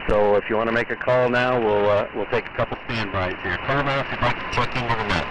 So if you want to make a call now, we'll take a couple standbys here. Call now if you'd like to check into the net.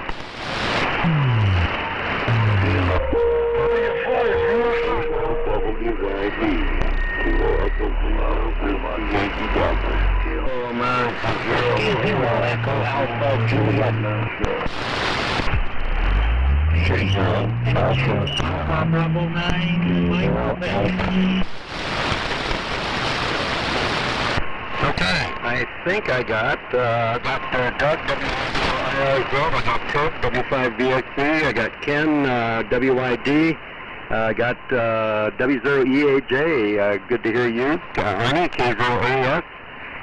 Okay, I think I got Doug, W5IRZ, I got Ted, W5BXC, I got Ken, WID, I got W0EAJ, good to hear you, Ernie, K0AS,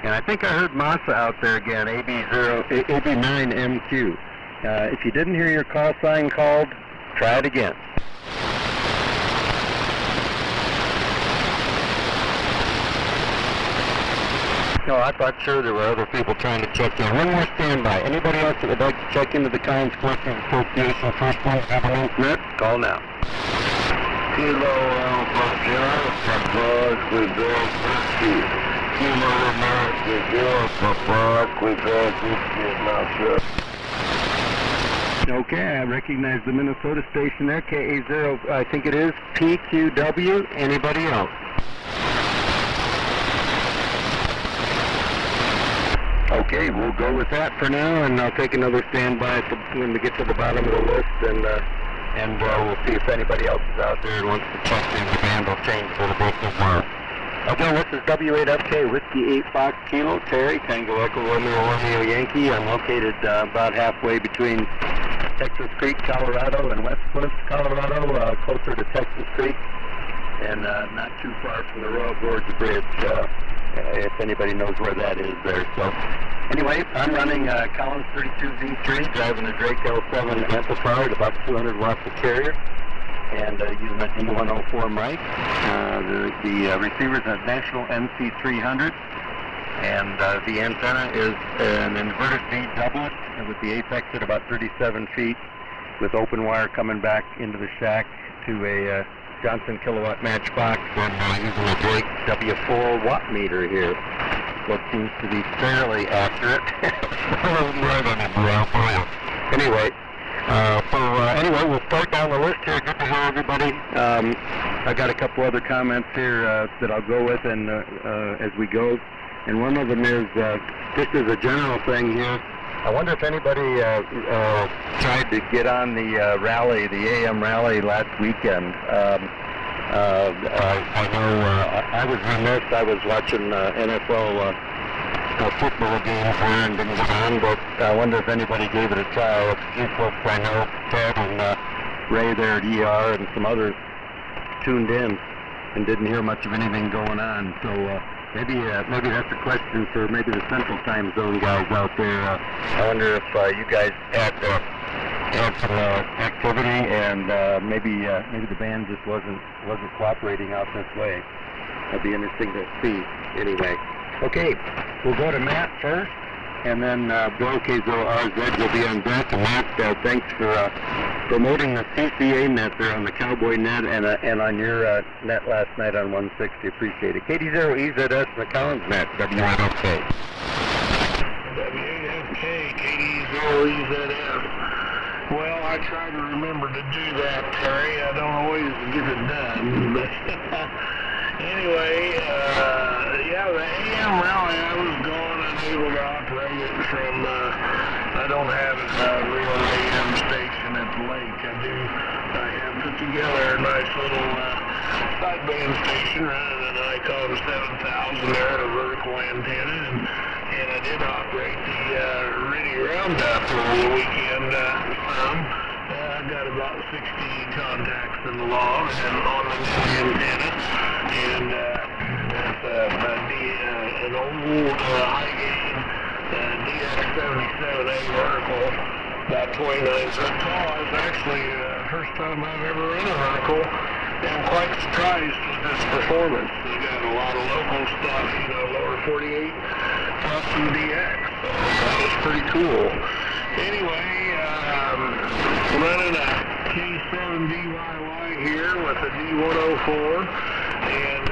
and I think I heard Masa out there again, AB9MQ. If you didn't hear your call sign called, try it again. No, I thought sure there were other people trying to check in. One more standby. Anybody else that would like to check into the Collins Collectors Association First One Government Net? Call now. Kilo Alpha Delta Bug with Bill 50. Kilo America Delta Bug with Bill 50. Okay, I recognize the Minnesota station there, KA0, I think it is, PQW. Anybody else? Okay, we'll go with that for now, and I'll take another standby when we get to the bottom of the list, and we'll see if anybody else is out there and wants to check in. The band will change for the both of them. Okay, this is W8FK, Whiskey 8 Fox Kilo, Terry, Tango Echo Romeo Yankee. I'm located about halfway between Texas Creek, Colorado, and West Cliff, Colorado, closer to Texas Creek, and not too far from the Royal Gorge Bridge. If anybody knows where that is there. So anyway, I'm running Collins 32Z3, driving a Drake L7 amplifier at about 200 watts of carrier, and using a D104 mic. The receiver is a National NC300, and the antenna is an inverted V doublet with the apex at about 37 feet, with open wire coming back into the shack to a Johnson kilowatt matchbox, and using a Drake W4 watt meter here. What seems to be fairly accurate. Anyway, anyway, we'll start down the list here. Good to hear everybody. I got a couple other comments here that I'll go with, and as we go. And one of them is just as a general thing here. I wonder if anybody tried to get on the rally, the AM rally last weekend. I know I was remiss. I was watching NFL football games here and didn't get on, but I wonder if anybody gave it a try. A few folks I know, Ted and Ray there at ER and some others tuned in and didn't hear much of anything going on. So maybe that's a question for maybe the Central Time Zone guys out there. I wonder if you guys had some activity, and maybe the band just wasn't cooperating out this way. That'd be interesting to see. Anyway, okay, we'll go to Matt first, and then Bill KZORZ will be on deck. And Matt, thanks for promoting the CCA net there on the Cowboy net and on your net last night on 160. Appreciate it. KD0EZS, the Collins net, W8FK. W8FK, KD0EZS. Well, I try to remember to do that, Terry. I don't always get it done, but anyway, yeah, the AM rally, I was gone, unable to operate it from, I don't have a real AM station at the lake. I have put together a nice little sideband station running an Icon 7000 there, a vertical antenna, and I did operate the Riddy Roundup over the weekend some. I got about 60 contacts in the log and on the antenna, and that's an old high gain DX77A vertical, about 29 foot tall. It's actually the first time I've ever run a vertical. I'm quite surprised with this performance. They got a lot of local stuff, lower 48 plus some DX, so that was pretty cool. Anyway, running a K7DYY here with a D104, and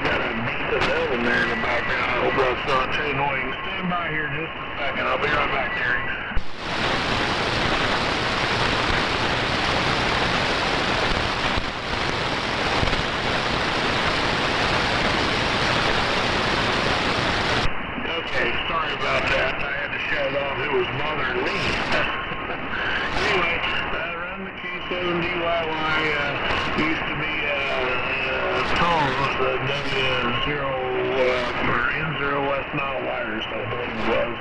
got a decent oven there in the background. I hope that's too annoying. Stand by here just a second. I'll be right back, Terry. Okay, sorry about that. I had to shut it off. It was bothering me. Anyway, I run the K7DYY. Used to be Tom's W0 or N0 West Nile wires, I believe it was.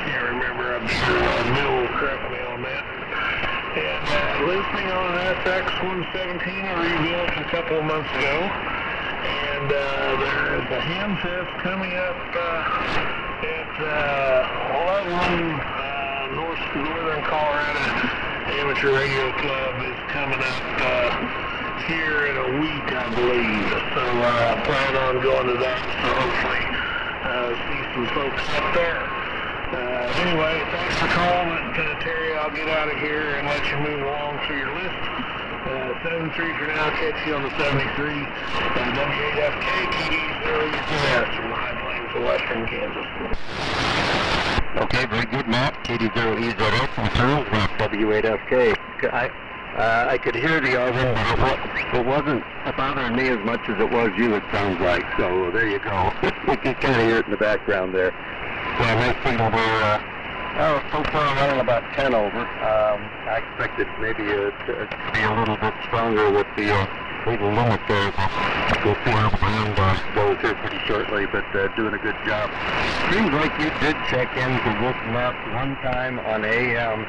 Can't remember. I'm sure Bill will correct me on that. And listening on an FX117 I rebuilt a couple of months ago. And there is a ham fest coming up at Loveland, Northern Colorado Amateur Radio Club is coming up here in a week, I believe. So I plan on going to that, so hopefully see some folks up there. Anyway, thanks for calling, Terry. I'll get out of here and let you move along through your list. 73 for now, catch you on the 73. W8FK, KD0EZS from the High Plains of western Kansas. Okay, very good, Matt. KD0EZS from Turles, W8FK. I could hear the other, but it wasn't bothering me as much as it was you, it sounds like. So there you go. You can kind of hear it in the background there. Well, nice signal there. So far running about 10 over. I expected maybe to be a little bit stronger with the legal limit there. We'll see how the band goes here pretty shortly, but doing a good job. Seems like you did check into this map one time on AM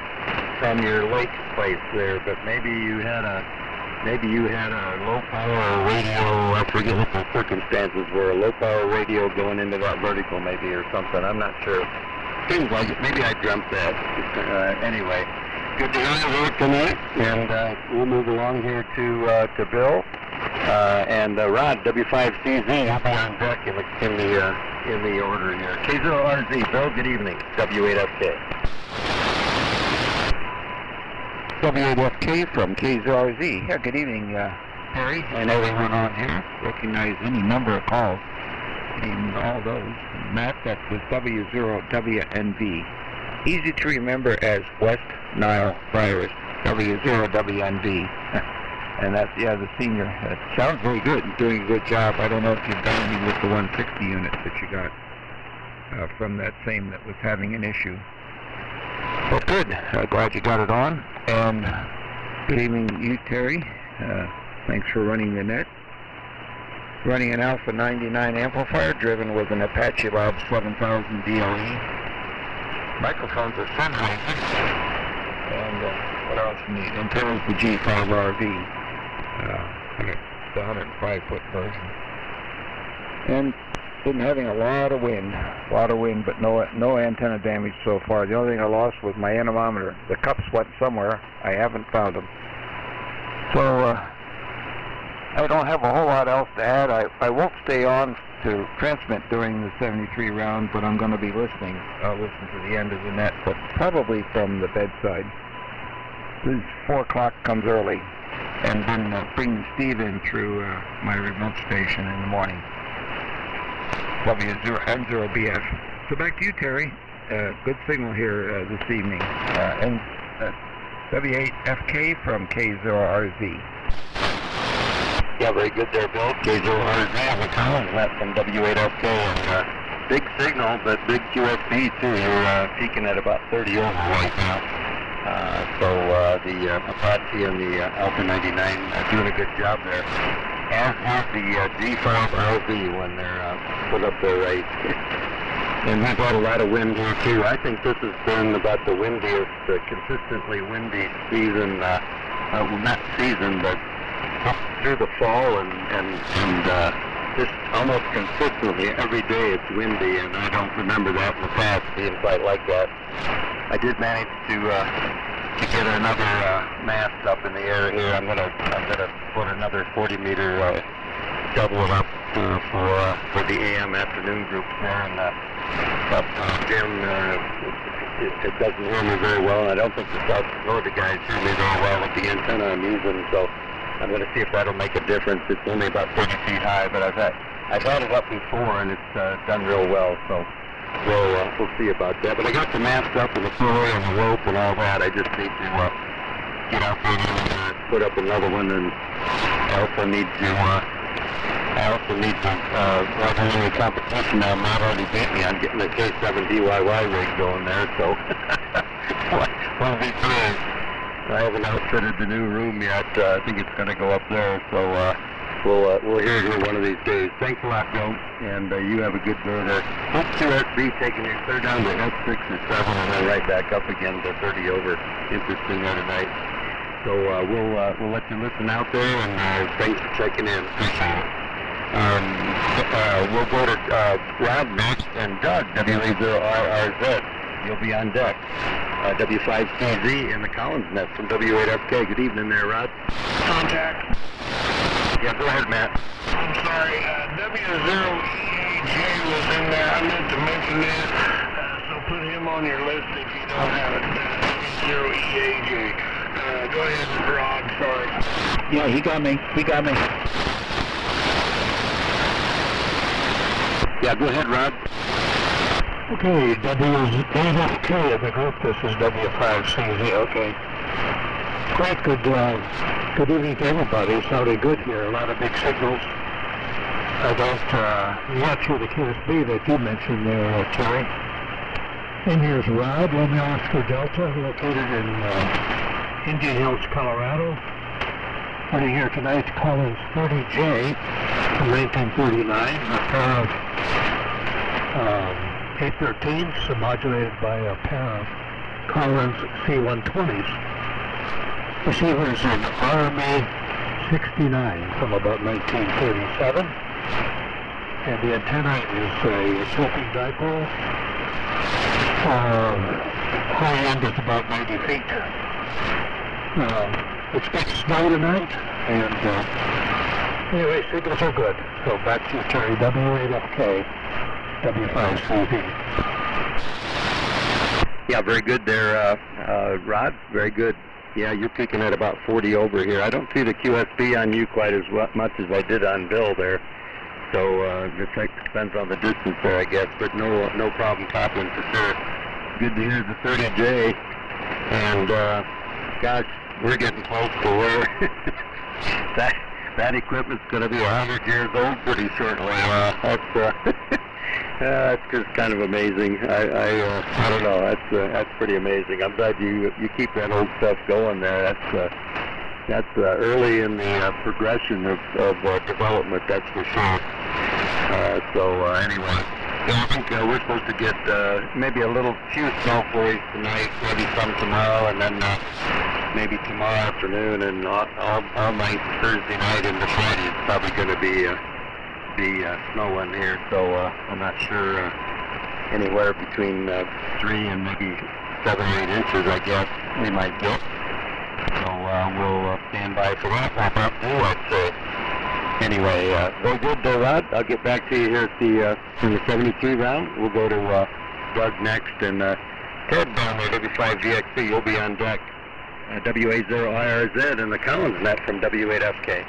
from your lake place there, but maybe you had a low power radio. I forget what the circumstances were. A low power radio going into that vertical maybe or something. I'm not sure. Seems like it. Maybe I dreamt that. Anyway, good to have you here tonight, and we'll move along here to Bill and Rod W5CZ. I'll be on deck in the order here. K0RZ. Bill, good evening. W8FK. W8FK from K0RZ. Yeah, good evening, Harry, and everyone on here. Recognize any number of calls in all those. Matt, that was W0WNV. Easy to remember as West Nile virus, W0WNV. And that's, the senior. It sounds very good and doing a good job. I don't know if you've done any with the 160 unit that you got from that same that was having an issue. Well, good. Glad you got it on. And good evening to you, Terry. Thanks for running the net. Running an Alpha 99 amplifier driven with an Apache Lob 7000 DLE. Microphones are Sennheiser. And what else you need? Antennas, the G5RV. The 105-foot version. And been having a lot of wind, but no antenna damage so far. The only thing I lost was my anemometer. The cups went somewhere. I haven't found them. So I don't have a whole lot else to add. I won't stay on to transmit during the 73 round, but I'm going to be listening. I'll listen to the end of the net, but probably from the bedside. This 4 o'clock comes early, and then bring Steve in through my remote station in the morning. W0M0BF. So back to you, Terry. Good signal here this evening. And W8FK from K0RZ. Yeah, very good there, Bill. K0RZ. We're calling that from W8FK. And big signal, but big QSB too. You're peaking at about 30 over right now. So the Apache and the Alpha 99 are doing a good job there. As is the G5RV when they're put up there right. And we've got a lot of wind here too. I think this has been about the windiest, consistently windy season, well, not season, but up through the fall and just almost consistently every day it's windy, and I don't remember that in the past being quite like that. I did manage to get another mast up in the air here. I'm gonna put another 40-meter double it up for the AM afternoon groups there, and Jim it doesn't hear me very well, and I don't think the South Dakota guys hear me very well with the antenna I'm using, so I'm going to see if that'll make a difference. It's only about 30 feet high, but I've I've had it up before, and it's done real well, so we'll see about that. But I got the mast up and the pulley and the rope and all that. I just need to get out there and put up another one, and I also need to run any competition now. Matt already beat me on getting the K7 DIY rig going there, so one of these days. I haven't outfitted the new room yet. I think it's going to go up there, so we'll hear it here one of these days. Thanks a lot, Joe, and you have a good day there. Hope QSB taking you clear down to S6 or 7 and then right back up again to 30 over. Interesting there tonight. So we'll let you listen out there, and thanks for checking in. Appreciate it. We'll go to Rob next, and Doug, W80RRZ. You'll be on deck. W5CZ in the Collins Net from W8FK. Good evening there, Rod. Contact. Yeah, go ahead, Matt. I'm sorry, W0EAJ was in there. I meant to mention that, so put him on your list if you don't have it. W0EAJ. Go ahead, Rod, sorry. Yeah, he got me. Yeah, go ahead, Rod. Okay, W8FK of the group. This is W5CZ. Okay. Great, good evening to everybody. Sounding good here. A lot of big signals. I don't watch the QSB that you mentioned there, Terry. And here's Rob, Romeo Oscar Delta, located in Indian Hills, Colorado. Running here tonight, Collins 30J from 1939, a pair of 813s modulated by a pair of Collins C120s. Receivers in RMA 69 from about 1937. And the antenna is a sloping dipole. High end is about 90 feet. Expect snow tonight, and anyway, signals are good. So back to you, Terry, W8FK, W5CZ. Yeah, very good there, Rod. Very good. Yeah, you're peaking at about 40 over here. I don't see the QSB on you quite as much as I did on Bill there. So it depends on the distance there, I guess. But no problem popping for sure. Good to hear the 30J. And gosh, we're getting close to where that equipment's going to be 100 years old pretty shortly. That's just kind of amazing. I don't know. That's pretty amazing. I'm glad you keep that old stuff going there. That's early in the progression of development. That's for sure. Anyway, yeah, I think we're supposed to get maybe a few snow flurries tonight, maybe some tomorrow, and then maybe tomorrow afternoon and all night Thursday night into Friday. It's probably going to be snowing here, so I'm not sure. Anywhere between 3 and maybe 7 or 8 inches, I guess we might get. So we'll stand by for that. Pop up too, I'd say. Anyway, very good there, Rod. I'll get back to you here at in the 73 round. We'll go to Doug next, and Ted down there, W5VXC, you'll be on deck. W80IRZ and the Collins Net from W8FK.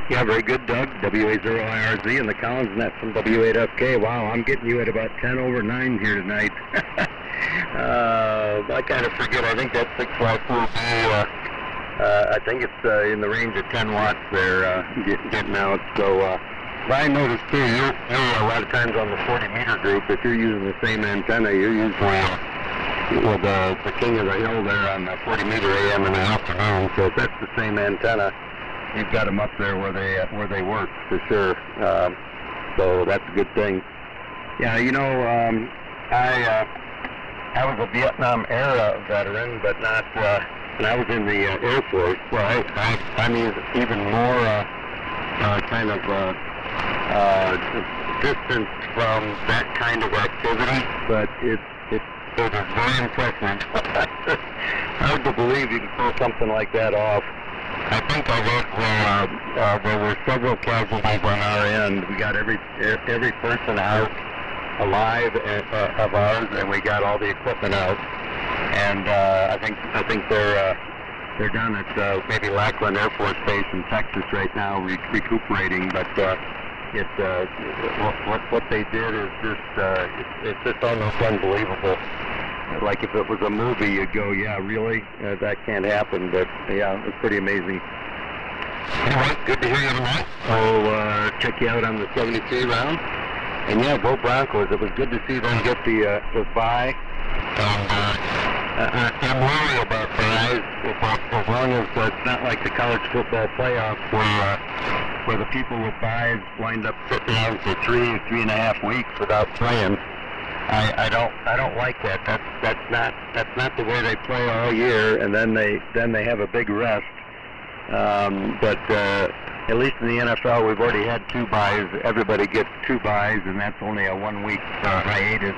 Yeah, very good, Doug. WA0IRZ and the Collins Net from W8FK. Wow, I'm getting you at about 10 over 9 here tonight. I kind of forget. I think that's 654B. I think it's in the range of 10 watts there, getting out. So, I noticed too, you're a lot of times on the 40 meter group, if you're using the same antenna, you're usually with the king of the hill there on the 40 meter AM in the afternoon. So if that's the same antenna, you've got them up there where they work for sure. So that's a good thing. Yeah, you know, I was a Vietnam era veteran, but not. And I was in the Air Force. Well, I mean, even more kind of distant from that kind of activity. But it was very impressive. Hard to believe you can pull something like that off. I think I read where there were several casualties on our end. We got every person out alive of ours, and we got all the equipment out. And I think they're down at maybe Lackland Air Force Base in Texas right now, recuperating. But what they did is it's just almost unbelievable. Like if it was a movie, you'd go, yeah, really? That can't happen. But yeah, it's pretty amazing. Anyway, good to hear you tonight. I'll check you out on the 73 round. And yeah, go Broncos. It was good to see them get the bye. And I'm worried about guys as long as it's not like the college football playoffs where the people with buys wind up sitting down for 3.5 weeks without playing. I don't like that. That's not the way they play all year, and then they have a big rest. But at least in the NFL, we've already had 2 buys. Everybody gets 2 buys, and that's only a 1-week hiatus.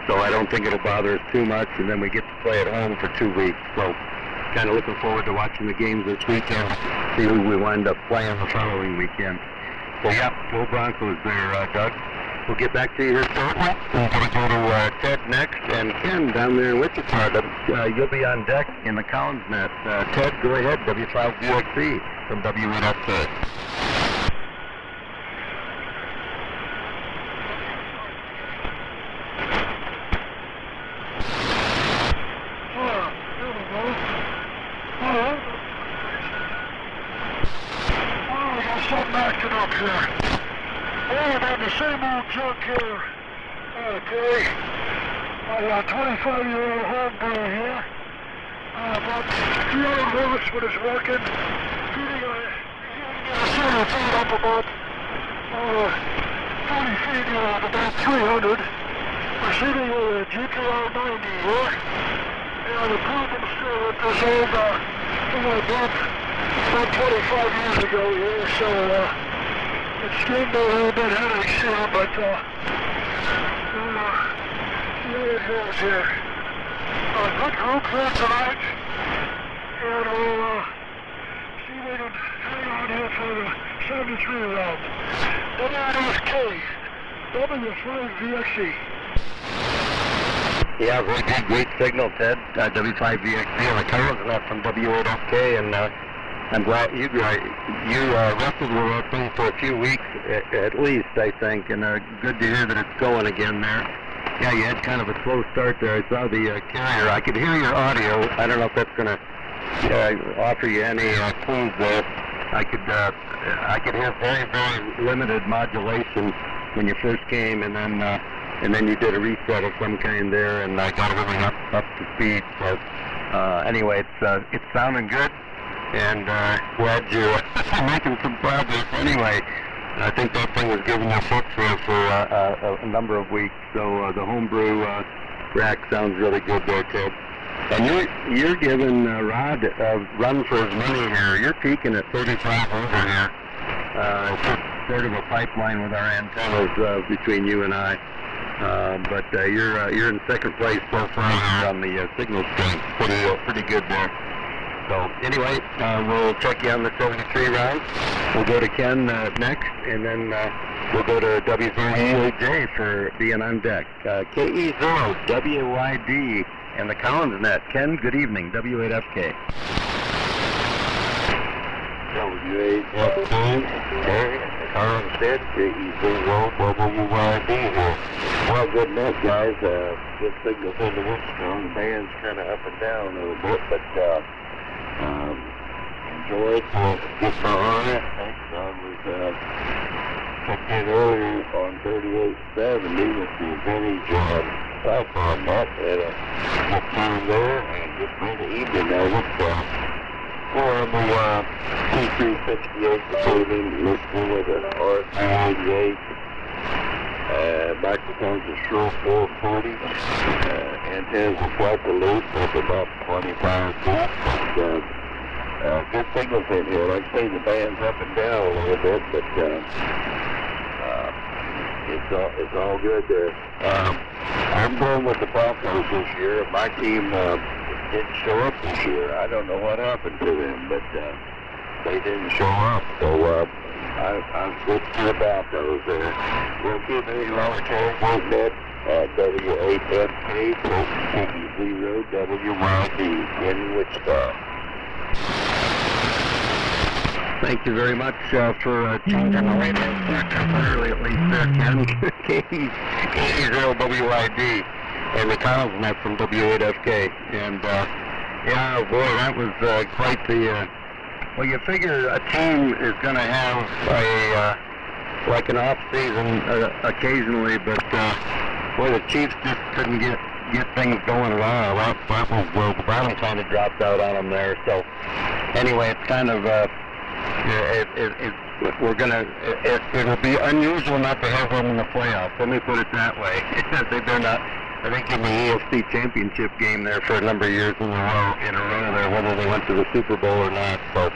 So I don't think it'll bother us too much, and then we get to play at home for 2 weeks. So kind of looking forward to watching the games this weekend, see who we wind up playing the following weekend. So yeah, go Broncos there, Doug. We'll get back to you here shortly. We're going to go to Ted next, and Ken down there in Wichita. You'll be on deck in the Collins Net. Ted, go ahead, W5VXC from W8FK. Same old junk here. Okay. My 25-year-old homebrew here. About 300 watts when it's working. Getting a solar feed up about 40 feet about 300. We're shooting with a GPR 90 here. And the problem still with this old thing I bought about 25 years ago here. So, it's getting a little bit headaches here, but here it is here. Good group here tonight, and we'll see if we can hang on here for the 73 round. WFK, W5VXC. Yeah, very good, great signal, Ted. W5VXC on the Collins Net from W8FK, and I'm glad you wrestled with that thing for a few weeks at least, I think, and good to hear that it's going again there. Yeah, you had kind of a slow start there. I saw the carrier. I could hear your audio. I don't know if that's going to offer you any clues there. I could hear very, very limited modulation when you first came, and then you did a reset of some kind there, and I got everything up to speed. So anyway, it's sounding good. And glad you're making some progress anyway. I think that thing was giving you fits for a number of weeks. So the homebrew rack sounds really good there, Ted. And you're giving Rod a run for his money here. You're peaking at 35 over here. It's just sort of a pipeline with our antennas between you and I. But you're in second place so far here on the signal strength. Pretty good there. So anyway, we'll check you on the 73 round. We'll go to Ken next, and then we'll go to W0EJ for being on deck. KE0WYD and the Collins Net. Ken, good evening, W8FK. W8FK, Terry, Carl said, KE0WYD here. Well, good night, guys. Good signal in the Winston. The band's kind of up and down a little bit, but enjoyed getting on it. Thanks. I was checked in earlier on 3870 with the vintage cyclone net. Had a good time there, and just made the evening of it. On the T368 receiving, listening with an R388. Microphones are Shure 440. Antennas are quite the loop of about 25 feet. Good signals in here. Like I say, the band's up and down a little bit, but it's all good there. I'm going with the Broncos this year. My team didn't show up this year. I don't know what happened to them, but they didn't show up. So I'm switched to the Broncos there. We'll keep it lower carry net at W8FK, KE0WYD in Wichita. Thank you very much for changing the radio early, at least there, Ken. KE0WYD. And the Kyle's net from W8FK. And, yeah, boy, that was quite the, well, you figure a team is going to have like an off-season occasionally, but, boy, the Chiefs just couldn't get things going at all. That was, well, the bottom kind of dropped out on them there. So, anyway, it's kind of, we're going to, it'll be unusual not to have them in the playoffs. Let me put it that way. They're not. I think in the AFC Championship game there for a number of years in a row there, whether they went to the Super Bowl or not. So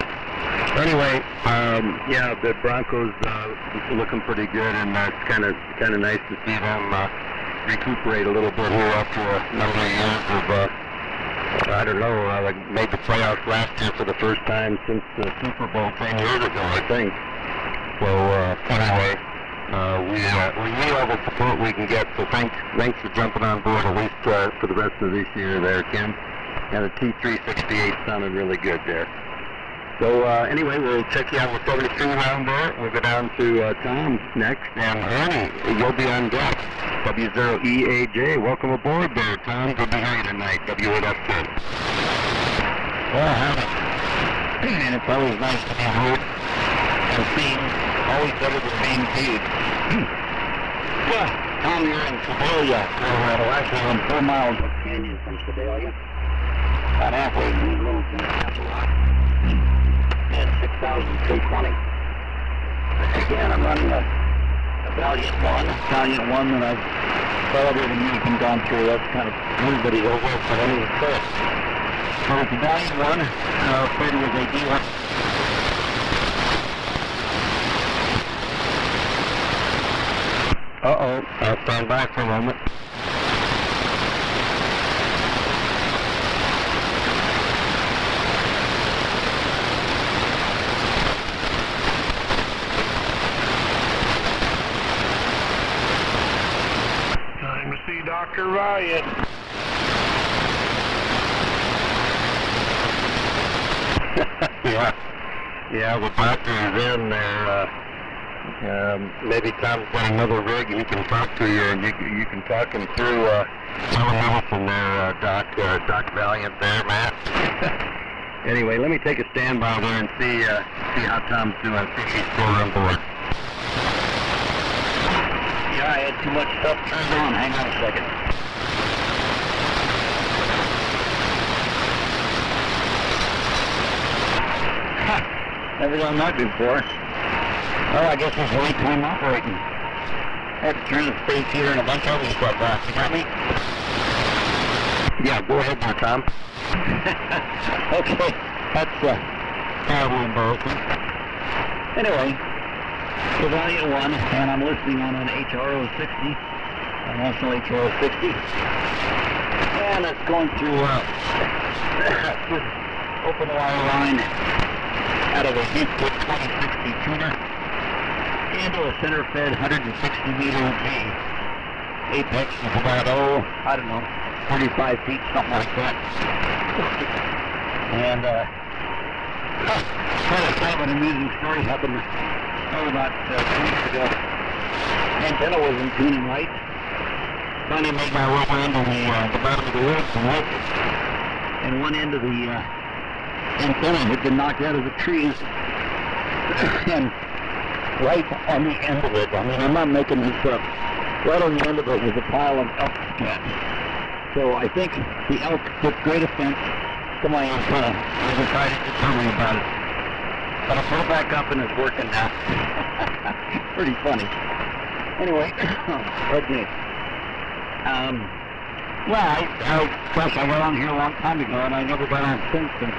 anyway, yeah, the Broncos looking pretty good, and it's kind of nice to see them recuperate a little bit here after a number of years of I don't know, like made the playoffs last year for the first time since the Super Bowl 10 years ago, I think. So anyway. We need all the support we can get, so thanks for jumping on board at least for the rest of this year there, Ken. And the T368 sounded really good there. So anyway, we'll check you out with 73 around there. We'll go down to Tom next, and Ernie, you'll be on deck. W0EAJ, welcome aboard there, Tom. Good to hear you tonight, W8FK. Well, howdy. And it's always nice to be heard and seen. Always better than being viewed. Well, Tom, you're in Sedalia, Colorado. Actually, I'm 4 miles up canyon from Sedalia. About halfway in the middle of the Castle. And 6,320. Again, I'm running a Valiant 1. Valiant 1 that I've followed it and you've gone through. That's kind of everybody over, but anyway, first. So it's a Valiant 1. Fred was a dealer. Uh-oh, I'll stand by for a moment. Time to see Dr. Valiant. Yeah, the doctor is in there. Maybe Tom's got another rig and he can talk to you, and you can talk him through telemedicine there, Doc Valiant there, Matt. Anyway, let me take a standby there and see how Tom's doing, see if he's still on board. Yeah, I had too much stuff turned on. Hang on a second. Never done that before. Well, I guess it's late time operating. I had to turn the space heater and a bunch of other stuff off. You got me? Yeah, go ahead there, Tom. Okay, that's terrible embarrassing. Anyway, the Valiant 1, and I'm listening on an HRO 60, a National HRO 60. And it's going through this open wire line out of a Heathwood 2060 tuner into a center-fed 160-meter G. Apex is about, I don't know, 35 feet, something like that. And Kind of an amusing story happened about 2 weeks ago. Antenna wasn't tuning right. Finally made my way down to the bottom of the woods and looked, and one end of the antenna had been knocked out of the trees. And right on the end of it, I mean, I'm not making this up, right on the end of it was a pile of elk scats. So I think the elk took great offense to my antenna and decided to tell me about it. But I put it back up and it's working now. Pretty funny. Anyway, pardon me. Well, I got on here a long time ago and I never got on since. And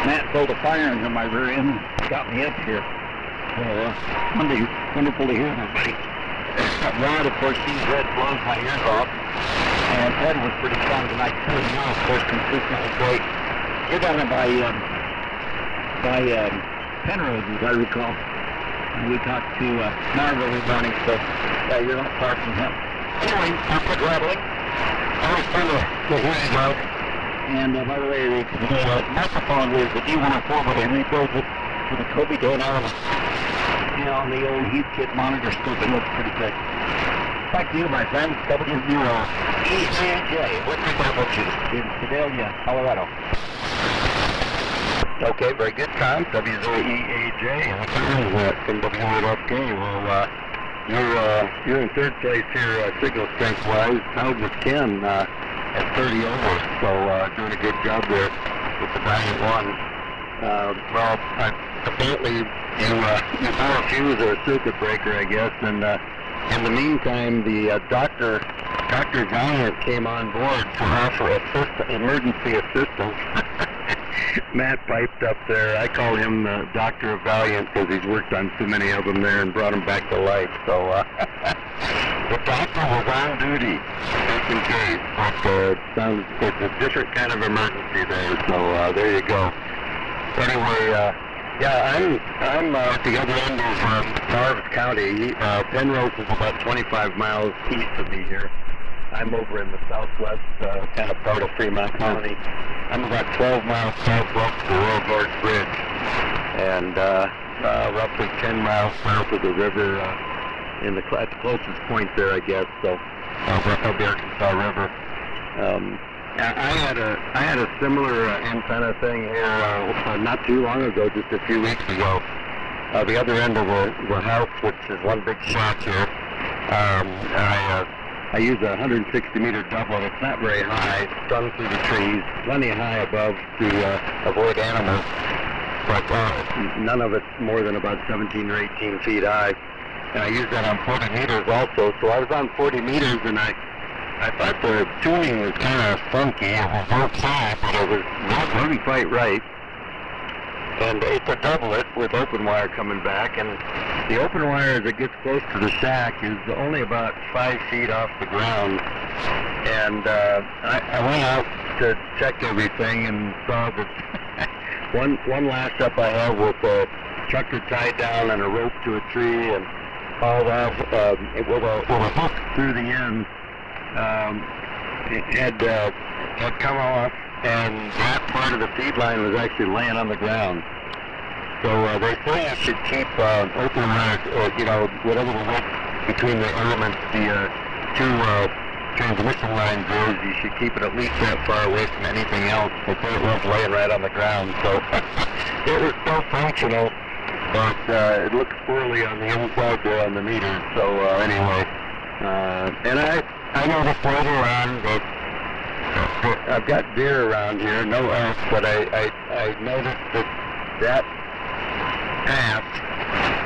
Matt pulled a fire into my rear end and got me up here. Wonderful to hear everybody. Rod, of course, sees red, blows my ears off. And Ed was pretty strong tonight too. And now, of course, consistently great. You're down there by Penrose, as I recall. And we talked to Marv every morning, so yeah, you're not far from him. Anyway, I'll quit rattling. Always fun to hear you out. And by the way, the microphone was the D104, but I rebuilt it with a Kobe Dana on the old Heathkit monitor scope. It looks pretty good. Back to you, my friend. W0EAJ. What's your double G? In Sedalia, Colorado. Okay, very good, Tom. W0EAJ. From WRFK. Well, you're in third place here, signal strength-wise. Tied with Ken at 30 over. So doing a good job there with the Valiant 1. Well, apparently you bore a fuse or a circuit breaker, I guess, and in the meantime, the Dr. Valiant came on board to offer emergency assistance. Matt piped up there. I call him the Doctor of Valiant because he's worked on too many of them there and brought them back to life. So the doctor was on duty, just in case. But it's a different kind of emergency there. So there you go. Anyway, yeah, I'm at the other end of Marvis County. Penrose is about 25 miles east of me here. I'm over in the southwest, kind of part of Fremont County. I'm about 12 miles southwest of the World Lords Bridge, and roughly 10 miles south of the river, at the closest point there, I guess. So, of the Arkansas River. I had a similar antenna thing here not too long ago, just a few weeks ago. The other end of the house, which is one big shack here, I use a 160-meter doublet. It's not very high. It's done through the trees, plenty high above to avoid animals, but none of it's more than about 17 or 18 feet high. And I use that on 40 meters also. So I was on 40 meters, and I thought the tuning was kind of funky. It was okay, but it was not really quite right. And it's a doublet with open wire coming back, and the open wire as it gets close to the shack is only about 5 feet off the ground. And I went out to check everything and saw that one lash up I have with a chucker tied down and a rope to a tree and hauled off with a hook through the end. It had come off, and that part of the feed line was actually laying on the ground. So they say you should keep open wire, or whatever the width between the elements, the two transmission lines is, you should keep it at least that far away from anything else. But it was laying right on the ground, so it was still functional, but it looked poorly on the inside there on the meter. So anyway, and I noticed later on that I've got deer around here, no elk, but I noticed that path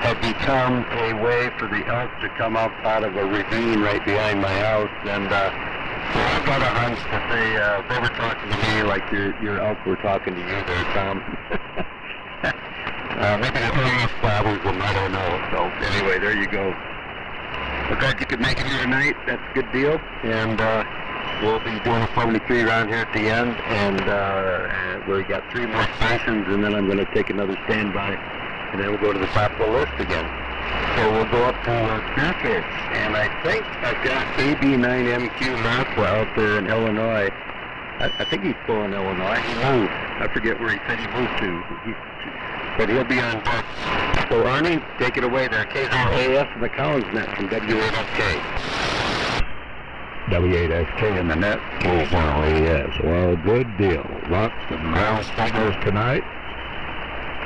had become a way for the elk to come up out of a ravine right behind my house, and so I got a hunch that they were talking to me like your elk were talking to you there, Tom. Maybe the earliest flowers, and I don't know. So anyway, there you go. I'm glad you could make it here tonight. That's a good deal. And we'll be doing a 73 round here at the end. And we got 3 more stations, and then I'm going to take another standby. And then we'll go to the top of the list again. So we'll go up to Spearfish. And I think I've got AB9MQ Maxwell out there in Illinois. I think he's still in Illinois. He moved. I forget where he said he moved to. But he'll be on board. So Arnie, take it away there. KZOAF and the Collins Net from W8FK. W8SK in the net. KZOAF. Well, good deal. Lots of ground signals tonight.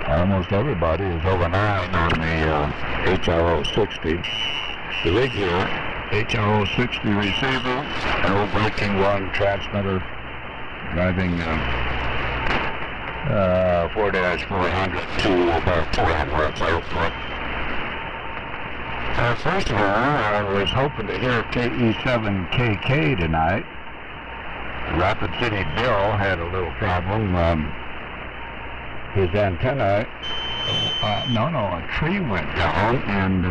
Almost everybody is over 9 on the HRO 60. The rig here, HRO 60 receiver, an old breaking one transmitter, driving 4-400 to about 400 output. First of all, I was hoping to hear KE7KK tonight. Rapid City Bill had a little problem. His antenna, a tree went down and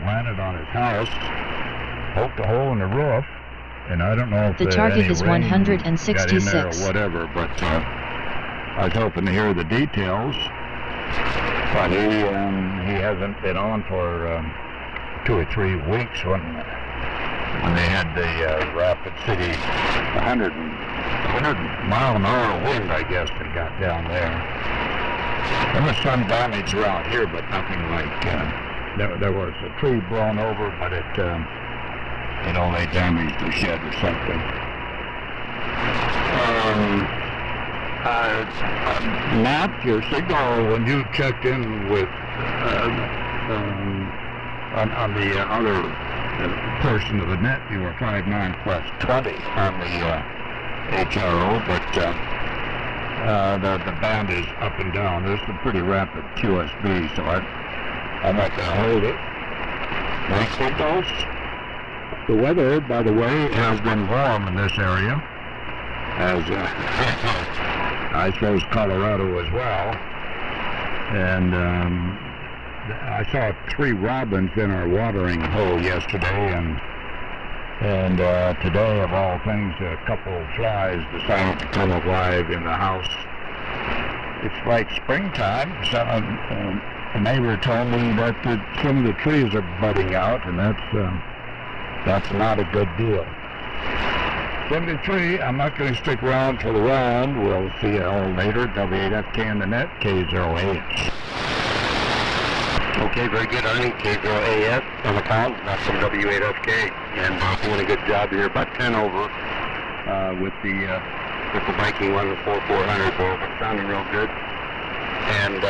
landed on his house, poked a hole in the roof, and I don't know if the target any is rain 166 got in there or whatever, but I was hoping to hear the details. But he hasn't been on for 2 or 3 weeks when they had the Rapid City 100 mile an hour wind, I guess, that got down there. There was some damage around here, but nothing like, there was a tree blown over, but it only damaged the shed or something. Matt, your signal, when you checked in with, on the other portion of the net, you were 5.9 plus 20 on the HRO, but the band is up and down. There's some pretty rapid QSB, so I'm not going to hold it. Next signals. The weather, by the way, has been warm in this area, as I suppose Colorado as well. And I saw 3 robins in our watering hole yesterday, and today, of all things, a couple of flies decided to come alive in the house. It's like springtime. So, a neighbor told me that some of the trees are budding out, and that's not a good deal. 73, I'm not going to stick around for the round. We'll see you all later. W8FK in the net, KZOAF. Okay, very good, Arnie. KZOAF on the Collins, that's from W8FK, and doing a good job here. About 10 over with the Viking one, the 400 bull, but sounding real good. And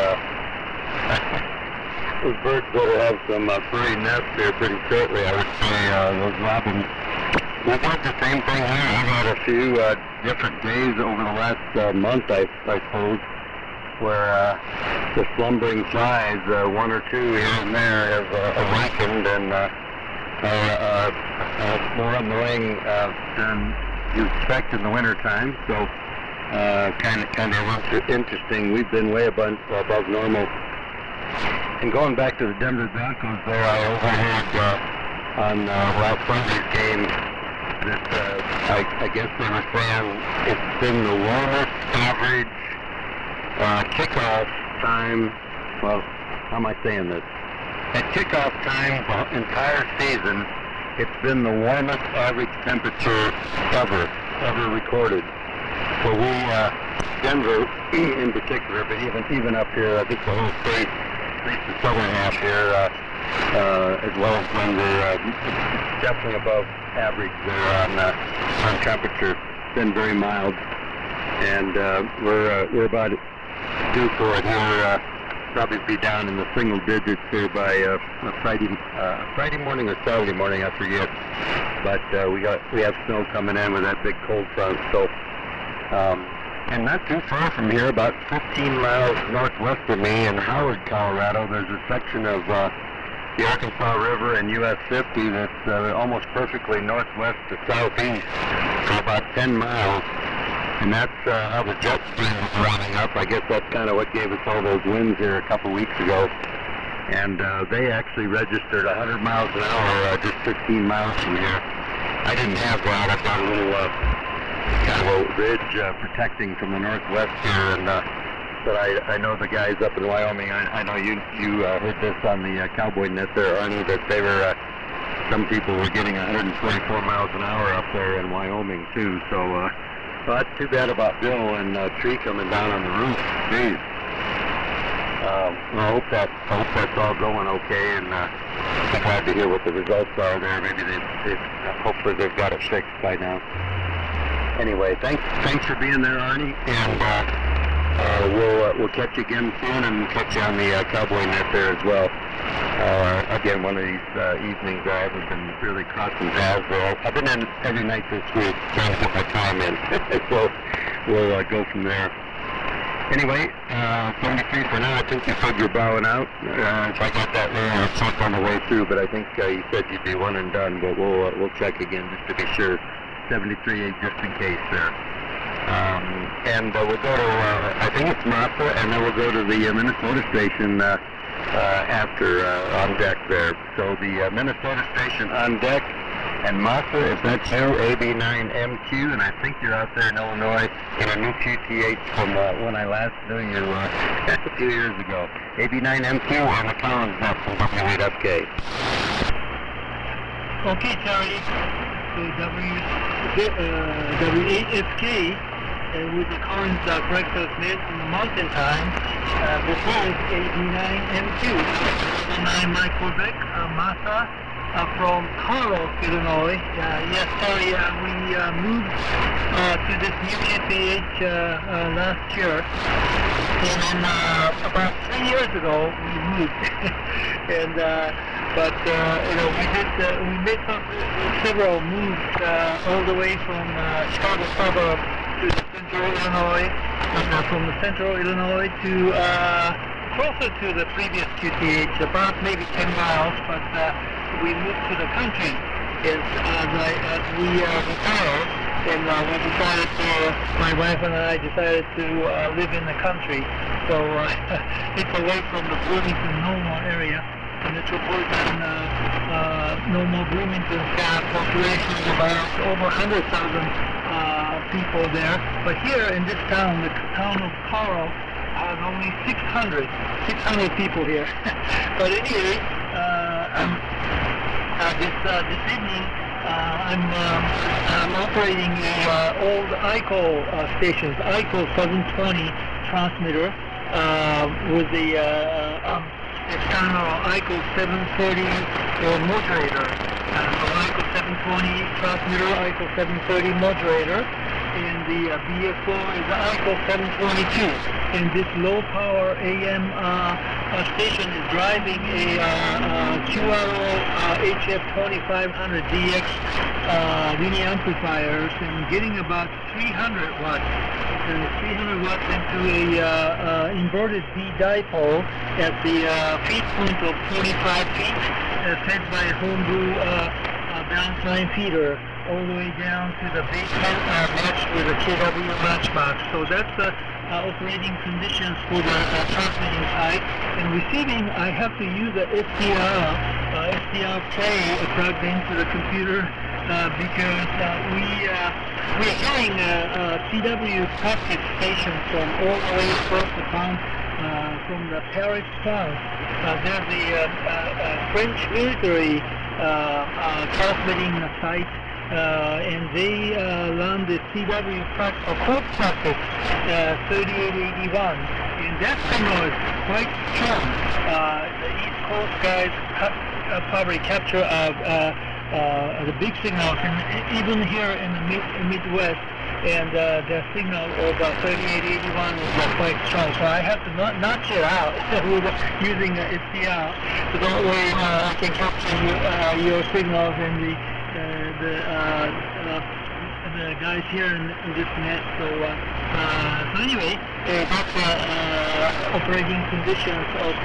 those birds better have some furry nests here pretty shortly. I would say those robins. We've had the same thing here. I've had a few different days over the last month, I suppose, where the slumbering flies, 1 or 2 here and there, have awakened and are more annoying than you expect in the wintertime. So kind of interesting. We've been way above normal. And going back to the Denver Broncos there, I overheard on Ralph Frazier's game that I guess they were saying it's been the warmest average kickoff time. Well, how am I saying this? At kickoff time the entire season, it's been the warmest average temperature ever recorded. So we, Denver in particular, but even up here, I think the whole state, at least the southern half here, as well as Denver, definitely above average there on temperature. It's been very mild, and we're about due for it here. Probably be down in the single digits here by Friday morning or Saturday morning, I forget. But we have snow coming in with that big cold front. So, and not too far from here, about 15 miles northwest of me in Howard, Colorado, there's a section of the Arkansas River and US 50 that's almost perfectly northwest to southeast for about 10 miles. And that's how the jet stream is running up. I guess that's kind of what gave us all those winds here a couple weeks ago. And they actually registered 100 miles an hour just 15 miles from here. I didn't have that. I've got a little kind of a ridge protecting from the northwest here. And but I know the guys up in Wyoming. I know you heard this on the Cowboy Net there, Arnie, that they were some people were getting 124 miles an hour up there in Wyoming too. So Well, that's too bad about Bill and tree coming down on the roof. Jeez. I hope that's all going okay, and I'm glad to hear what the results are there. Maybe hopefully they've got it fixed by now. Anyway, thanks for being there, Arnie, and we'll catch you again soon, and catch you on the Cowboy Net there as well. Again, one of these evenings I haven't been really crossing paths. I've been in every night this week trying to get my time in, so we'll go from there. Anyway, 73 for now. I think you said you're bowing out. If I got that wrong, I'll check on the way through, but I think you said you'd be one and done, but we'll check again just to be sure. 73 just in case there. And we'll go to, I think it's Massa, and then we'll go to the Minnesota station after on deck there. So the Minnesota station on deck, and Massa, if that's you, AB9MQ, and I think you're out there in Illinois in a new QTH from when I last knew you a few years ago. AB9MQ on the Collins net from W8FK. Okay, Terry. So W8FK with the Collins breakfast net in the mountain time. Before is AB9MQ. And I'm Mike Quebec, Massa. From Carlos, Illinois. Yes, sorry, we moved to this new QTH last year, and then about 3 years ago we moved. And but we made several moves all the way from Chicago suburb to the central Illinois, and from the central Illinois to closer to the previous QTH, about maybe 10 miles, but we moved to the country as we retired, and we decided my wife and I decided to live in the country. So it's away from the Bloomington, Normal area, the metropolitan Normal Bloomington's got a population of about over 100,000 people there. But here in this town, the town of Carl, has only 600 people here. But anyway, this evening I'm operating old ICO stations, ICO 720 transmitter with the external ICO 730 modulator. So ICO 720 transmitter, ICO 730 modulator. And the BFO is the ICO 722. And this low power AM station is driving a QRO HF2500DX linear amplifiers and getting about 300 watts. And 300 watts into a inverted D dipole at the feed point of 25 feet, fed by a homebrew balance line feeder, all the way down to the basement matched with a KW matchbox. So that's the operating conditions for the transmitting side. And receiving, I have to use the SDR tray plugged into the computer because we're hearing CW packet stations from all the way across the town, from the Paris, France. There's the French military transmitting site, and they run the CW code packet 3881, and that signal is quite strong. The East Coast guys probably capture the big signals, and even here in the Midwest, and the signal of 3881 is quite strong. So I have to notch it out using SDR, so that way I can capture your signals and the guys here in this net. So anyway, that's operating conditions of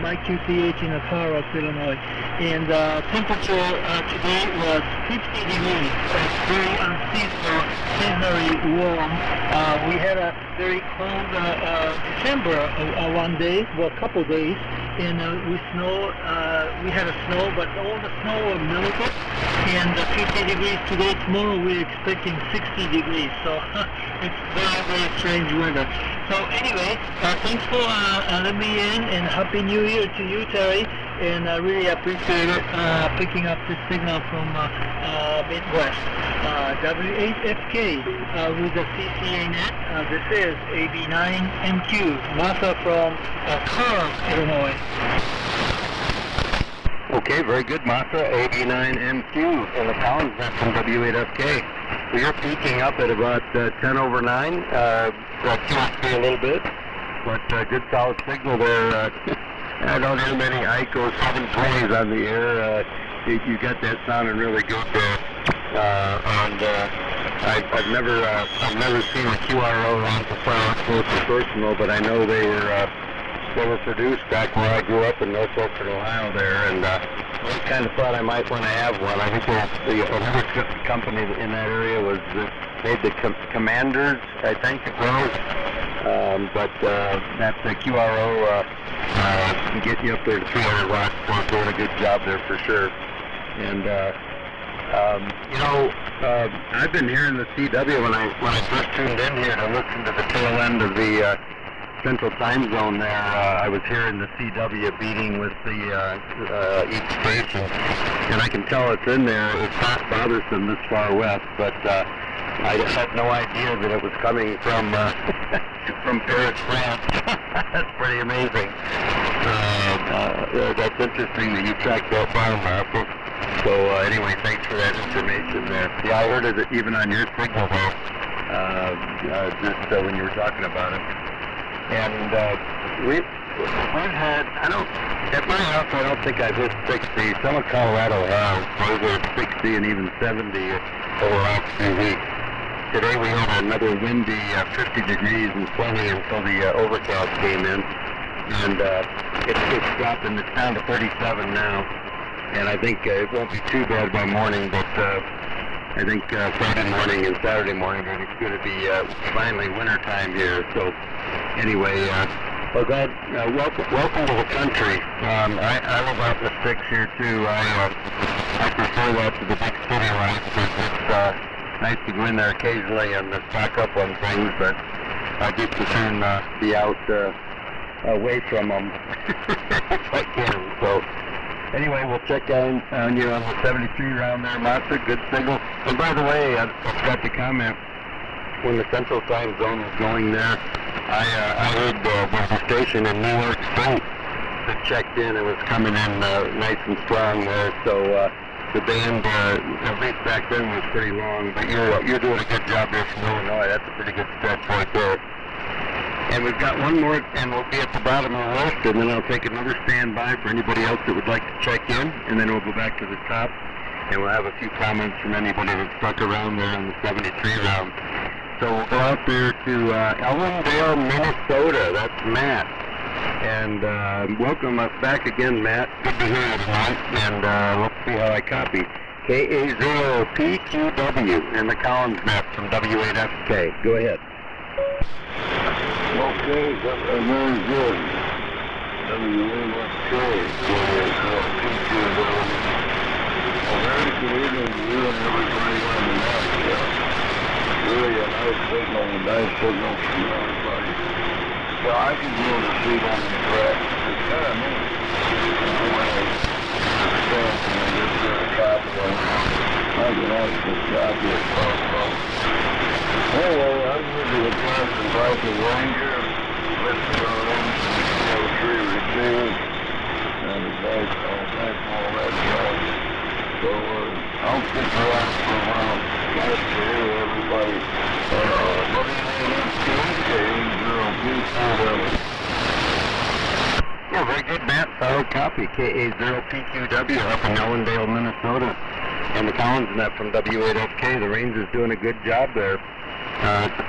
my QTH in Carlos, Illinois. And temperature today was 50 degrees. It's very unseasonally warm. We had a very cold December one day, well, a couple days, and we had a snow, but all the snow melted. and 50 degrees today. Tomorrow we're expecting 60 degrees, so it's very, very strange weather. So anyway, thanks for letting me in, and Happy New Year to you, Terry, and I really appreciate it picking up this signal from Midwest. W8FK with the CCA net. This is AB9MQ, Martha from Carl, Illinois. Okay, very good, Martha. AB9MQ in the Collins net from W8FK. We are peaking up at about 10 over 9. QSP a little bit, but good solid signal there. I don't hear many ICO 720s on the air. You got that sounding really good there. And I've never seen a QRO amplifier up close and personal, but I know they were produced back where I grew up in Northwestern Ohio there, and I kind of thought I might want to have one. I think another company in that area made the Commanders, I think it was, but that the QRO can get you up there to 300 watts, so it's doing a good job there for sure. And I've been hearing the CW when I first tuned in here to listen to the tail end of the Central Time Zone there. I was hearing the CW beating with the each station, and I can tell it's in there. It's not bothersome this far west, but I had no idea that it was coming from Paris, France. That's pretty amazing. That's interesting that you tracked that down, Martha. So anyway, thanks for that information there. Yeah, I heard it even on your signal though, just when you were talking about it. And we've had, at my house I don't think I've hit 60. Some of Colorado has over 60 and even 70 over the last few weeks. Today we had another windy 50 degrees and plenty until the overcast came in. And it's dropping, it's down to 37 now. And I think it won't be too bad by morning, but I think Friday morning and Saturday morning are going to be finally winter time here. So anyway, well, God, welcome to the country. I live out in the sticks here too. I prefer that to the big city life because it's nice to go in there occasionally and stock up on things, but I just prefer be out away from them if I can. So anyway, we'll check on you on the 73 round there, Martha. Good signal. And by the way, I forgot to comment, when the Central Time Zone was going there, I heard the station in New York State that checked in and was coming in nice and strong there. So the band, at least back then, was pretty long. But you're doing a good job there from Illinois. That's a pretty good stretch right there. And we've got one more, and we'll be at the bottom of the list, and then I'll take another standby for anybody else that would like to check in, and then we'll go back to the top, and we'll have a few comments from anybody that stuck around there on the 73 round. So we'll go out there to Ellendale, Minnesota. That's Matt. And welcome us back again, Matt. Good to hear you tonight, and let's see how I copy. KA0PQW in the Collins net from W8FK. Go ahead. Okay, very good. W8FK. Very good evening to you and everybody on the net. Really a nice signal from everybody. So I can do the feed on the track. It's kind of neat. I can actually copy it. Anyway, I'm going to do a class in Viking Ranger. Listen to our own tree receivers. And it's nice, all that stuff. So I'll stick around for a while. Nice to hear everybody. What do you name it? Yeah, very good, Matt. Solid copy. KA0PQW up in Ellendale, Minnesota. And the Collins net from W8FK. The Ranger's doing a good job there. It's a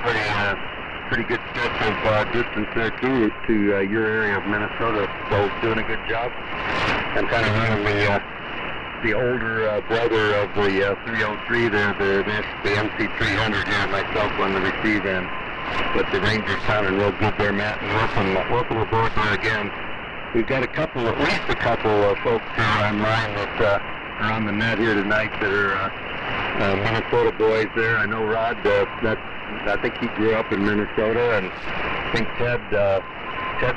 pretty good stretch of distance there too to your area of Minnesota. So doing a good job. I'm kind of running the older brother of the 303 there, the MC300 here myself on the receive end. But the Ranger's sounding real good there, Matt. And welcome aboard there again. We've got at least a couple of folks here online that are on the net here tonight that are Minnesota boys there. I know Rod, I think he grew up in Minnesota, and I think Ted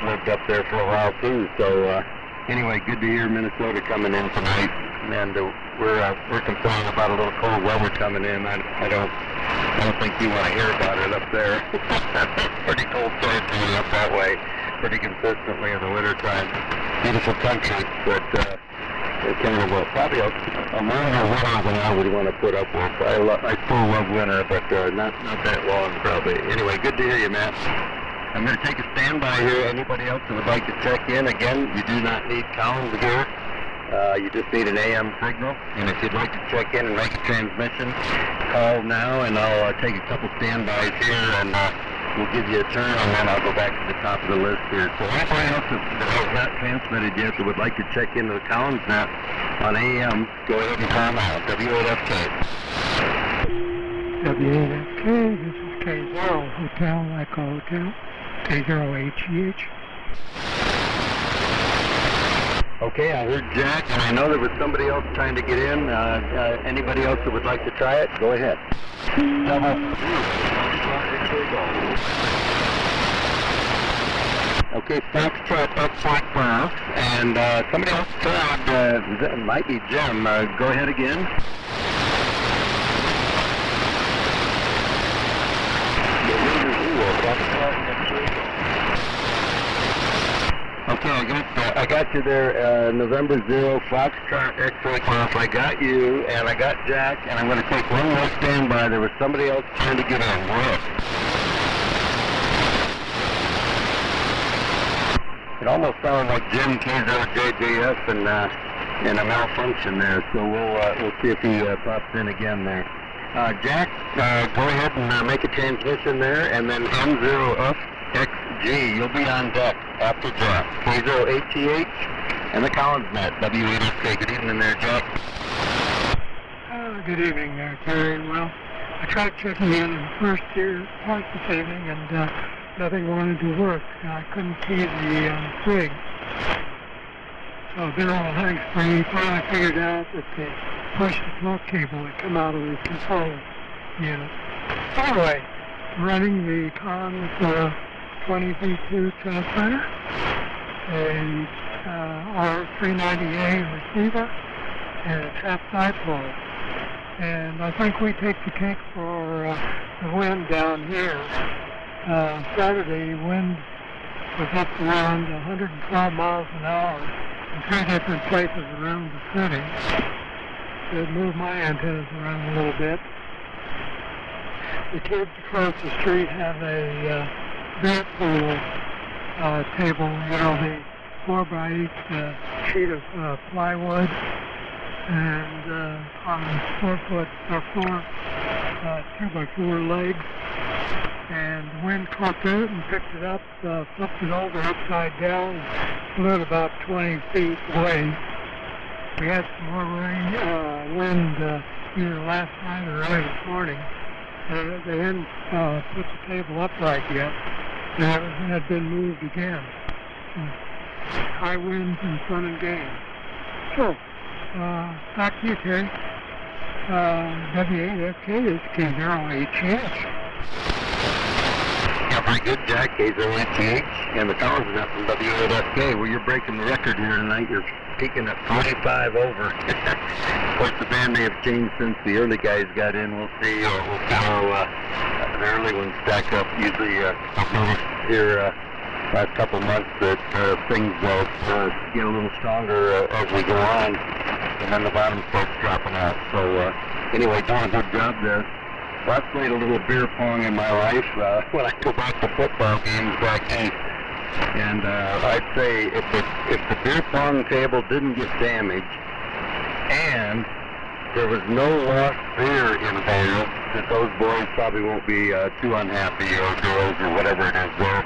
lived up there for a while too. So anyway, good to hear Minnesota coming in tonight, and we're complaining about a little cold weather coming in. I don't think you want to hear about it up there. Pretty cold territory up that way, pretty consistently in the wintertime. Beautiful country, but it's kind of probably a longer winter than I would want to put up with. I still love winter, but not that long probably. Anyway, good to hear you, Matt. I'm going to take a standby here. Anybody else that would like to check in, again, you do not need Collins gear. You just need an AM signal. And if you'd like to check in and make a transmission, call now, and I'll take a couple standbys here, and we'll give you a turn, and then I'll go back to the top of the list here. So anybody else that has not transmitted yet that would like to check into the Collins net on AM, go ahead and call now. W8FK. W8FK, this is K0 Hotel, Echo Hotel, K0HEH. Okay, I heard Jack, and I know there was somebody else trying to get in. Anybody else that would like to try it, go ahead. Okay, Foxtrot X-Ray Class, and somebody else tried, it might be Jim. Go ahead again. Okay, I got you there, November 0, Foxtrot X-Ray Class. I got you, and I got Jack, and I'm going to take one more standby. There was somebody else trying to get in. Go ahead. It almost sounded like Jim KZJJF and a malfunction there, so we'll see if he pops in again there. Jack, go ahead and make a transmission there, and then M0FXG, you'll be on deck after Jack. K0ATH and the Collins net, W8FK. Good evening there, Jack. Good evening there, Terry. Well, I tried checking in the first year part this evening, and nothing wanted to work. I couldn't see the rig. So I've been all thanks for me. Finally figured out that the push-to-talk cable had come out of the control unit. Anyway, running the Collins 20V2 transmitter, a R390A receiver, and a trap dipole. And I think we take the cake for the wind down here. Saturday, wind was up around 112 miles an hour in 3 different places around the city. It moved my antennas around a little bit. The kids across the street have a beer pool table, you know, the 4x8 sheet of plywood, and on 4 2x4 legs. And the wind caught that and picked it up, flipped it over upside down, and flew it about 20 feet away. We had some more wind either last night or early this morning. They hadn't put the table upright yet, and it had been moved again. High winds and fun and games. So, back to you, Terry. W8FK is K0HH. Yeah, very good, Jack. K0HH, and the Collins net from W8FK. Well, you're breaking the record here tonight. You're peaking at 45 over. Of course, the band may have changed since the early guys got in. We'll see. We'll see how the early ones stack up. Usually, I've noticed here last couple months that things get a little stronger as we go on, and then the bottom starts dropping out. So anyway, doing a good job there. Well, I've played a little beer pong in my life when I go back to football games back east. And I'd say if the beer pong table didn't get damaged and there was no lost beer in there, that those boys probably won't be too unhappy, or girls, or whatever it is there.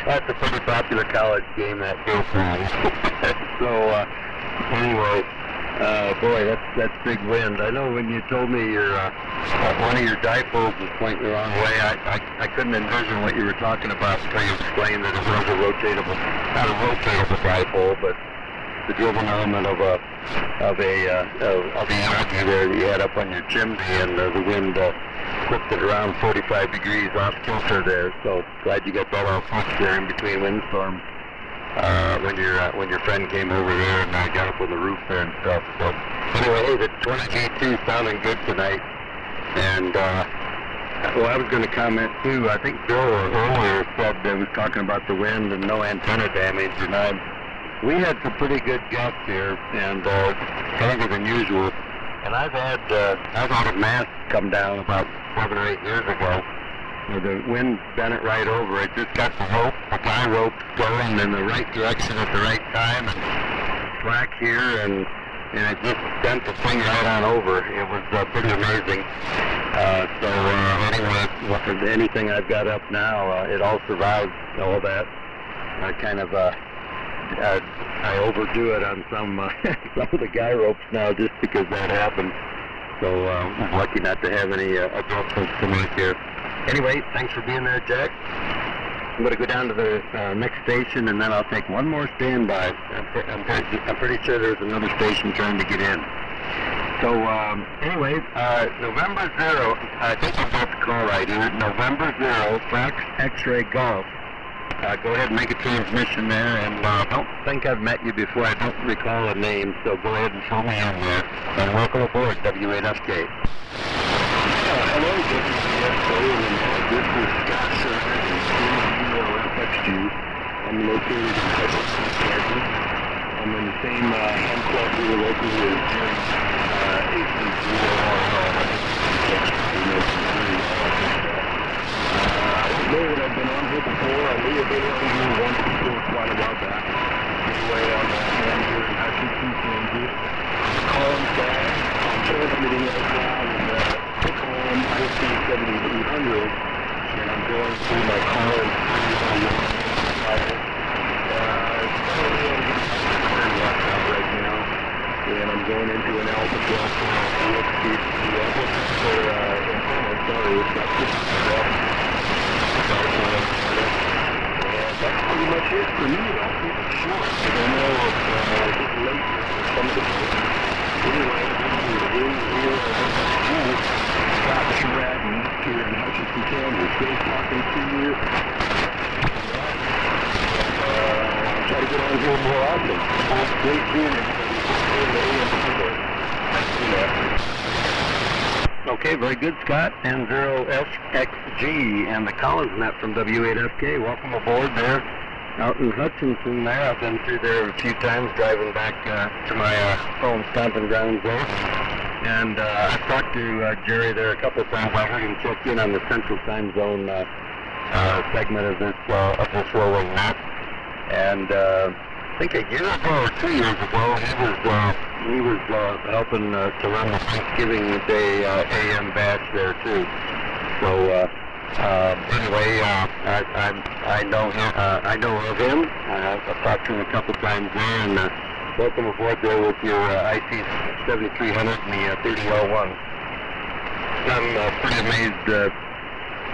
That's a pretty popular college game, that beer pong. So anyway, boy, that's big wind. I know when you told me your one of your dipoles was pointing the wrong way, I couldn't envision what you were talking about until you explained that it was a rotatable, not a rotatable dipole, but the driven element of the algae there that you had up on your chimney, and the wind flipped it around 45 degrees off kilter there. So glad you got that all fixed there in between windstorms. When your friend came over there and got up on the roof there and stuff. So anyway, hey, the 20G2 sounding good tonight. And well, I was going to comment too. I think Bill earlier said that was talking about the wind and no antenna damage, and we had some pretty good gusts here, and stronger than usual. And I've had a mast come down about 7 or 8 years ago. The wind bent it right over. It just got the guy rope going in the right direction at the right time, and slack here, and it just bent the thing right on over. It was pretty amazing. So anyway, anything I've got up now, it all survived all that. I overdo it on some of the guy ropes now just because that happened. So I'm lucky not to have any adjustments to make here. Anyway, thanks for being there, Jack. I'm going to go down to the next station, and then I'll take one more standby. I'm pretty sure there's another station trying to get in. So anyway, November 0, I think I got the call right here. November 0, Fox X-Ray Golf. Go ahead and make a transmission there, and I don't think I've met you before. I don't recall a name, so go ahead and fill me in there. And welcome aboard, W8FK. Hello, WAFK, and this is Scott Sherman and FXG. I'm located in Hutchinson, Wisconsin. I'm in the same hand club we were located in Jim I don't know that I've been on here before. I may have been on here once before, quite a while back. Anyway, I'm here in Hutchinson, Kansas. Calling back. I'm transmitting right now with Home 1570-800, and I'm going through my car and right now, and I'm going into an Alpha Delta EXP for antenna. Sorry, it's not 50. And that's pretty much it for me. I'll keep it short. I don't know if it's late for some of the people. Anyway, we're Scott Sheraton here in Hutchinson, Kansas. Great talking to you. I'll try to get on here more often. Great seeing everybody. Okay, very good, Scott. And 0FXG and the Collins Net from W8FK. Welcome aboard there out in Hutchinson there. I've been through there a few times driving back to my home stomping grounds there. And I've talked to Jerry there a couple of times. I heard him check in on the Central Time Zone segment of this rolling net. And I think a year ago or 2 years ago, he was helping to run the Thanksgiving Day AM batch there too. So anyway, I know him. I know of him. I've talked to him a couple times there, and welcome aboard there with your IC 7300 and the 30L1. I'm pretty amazed.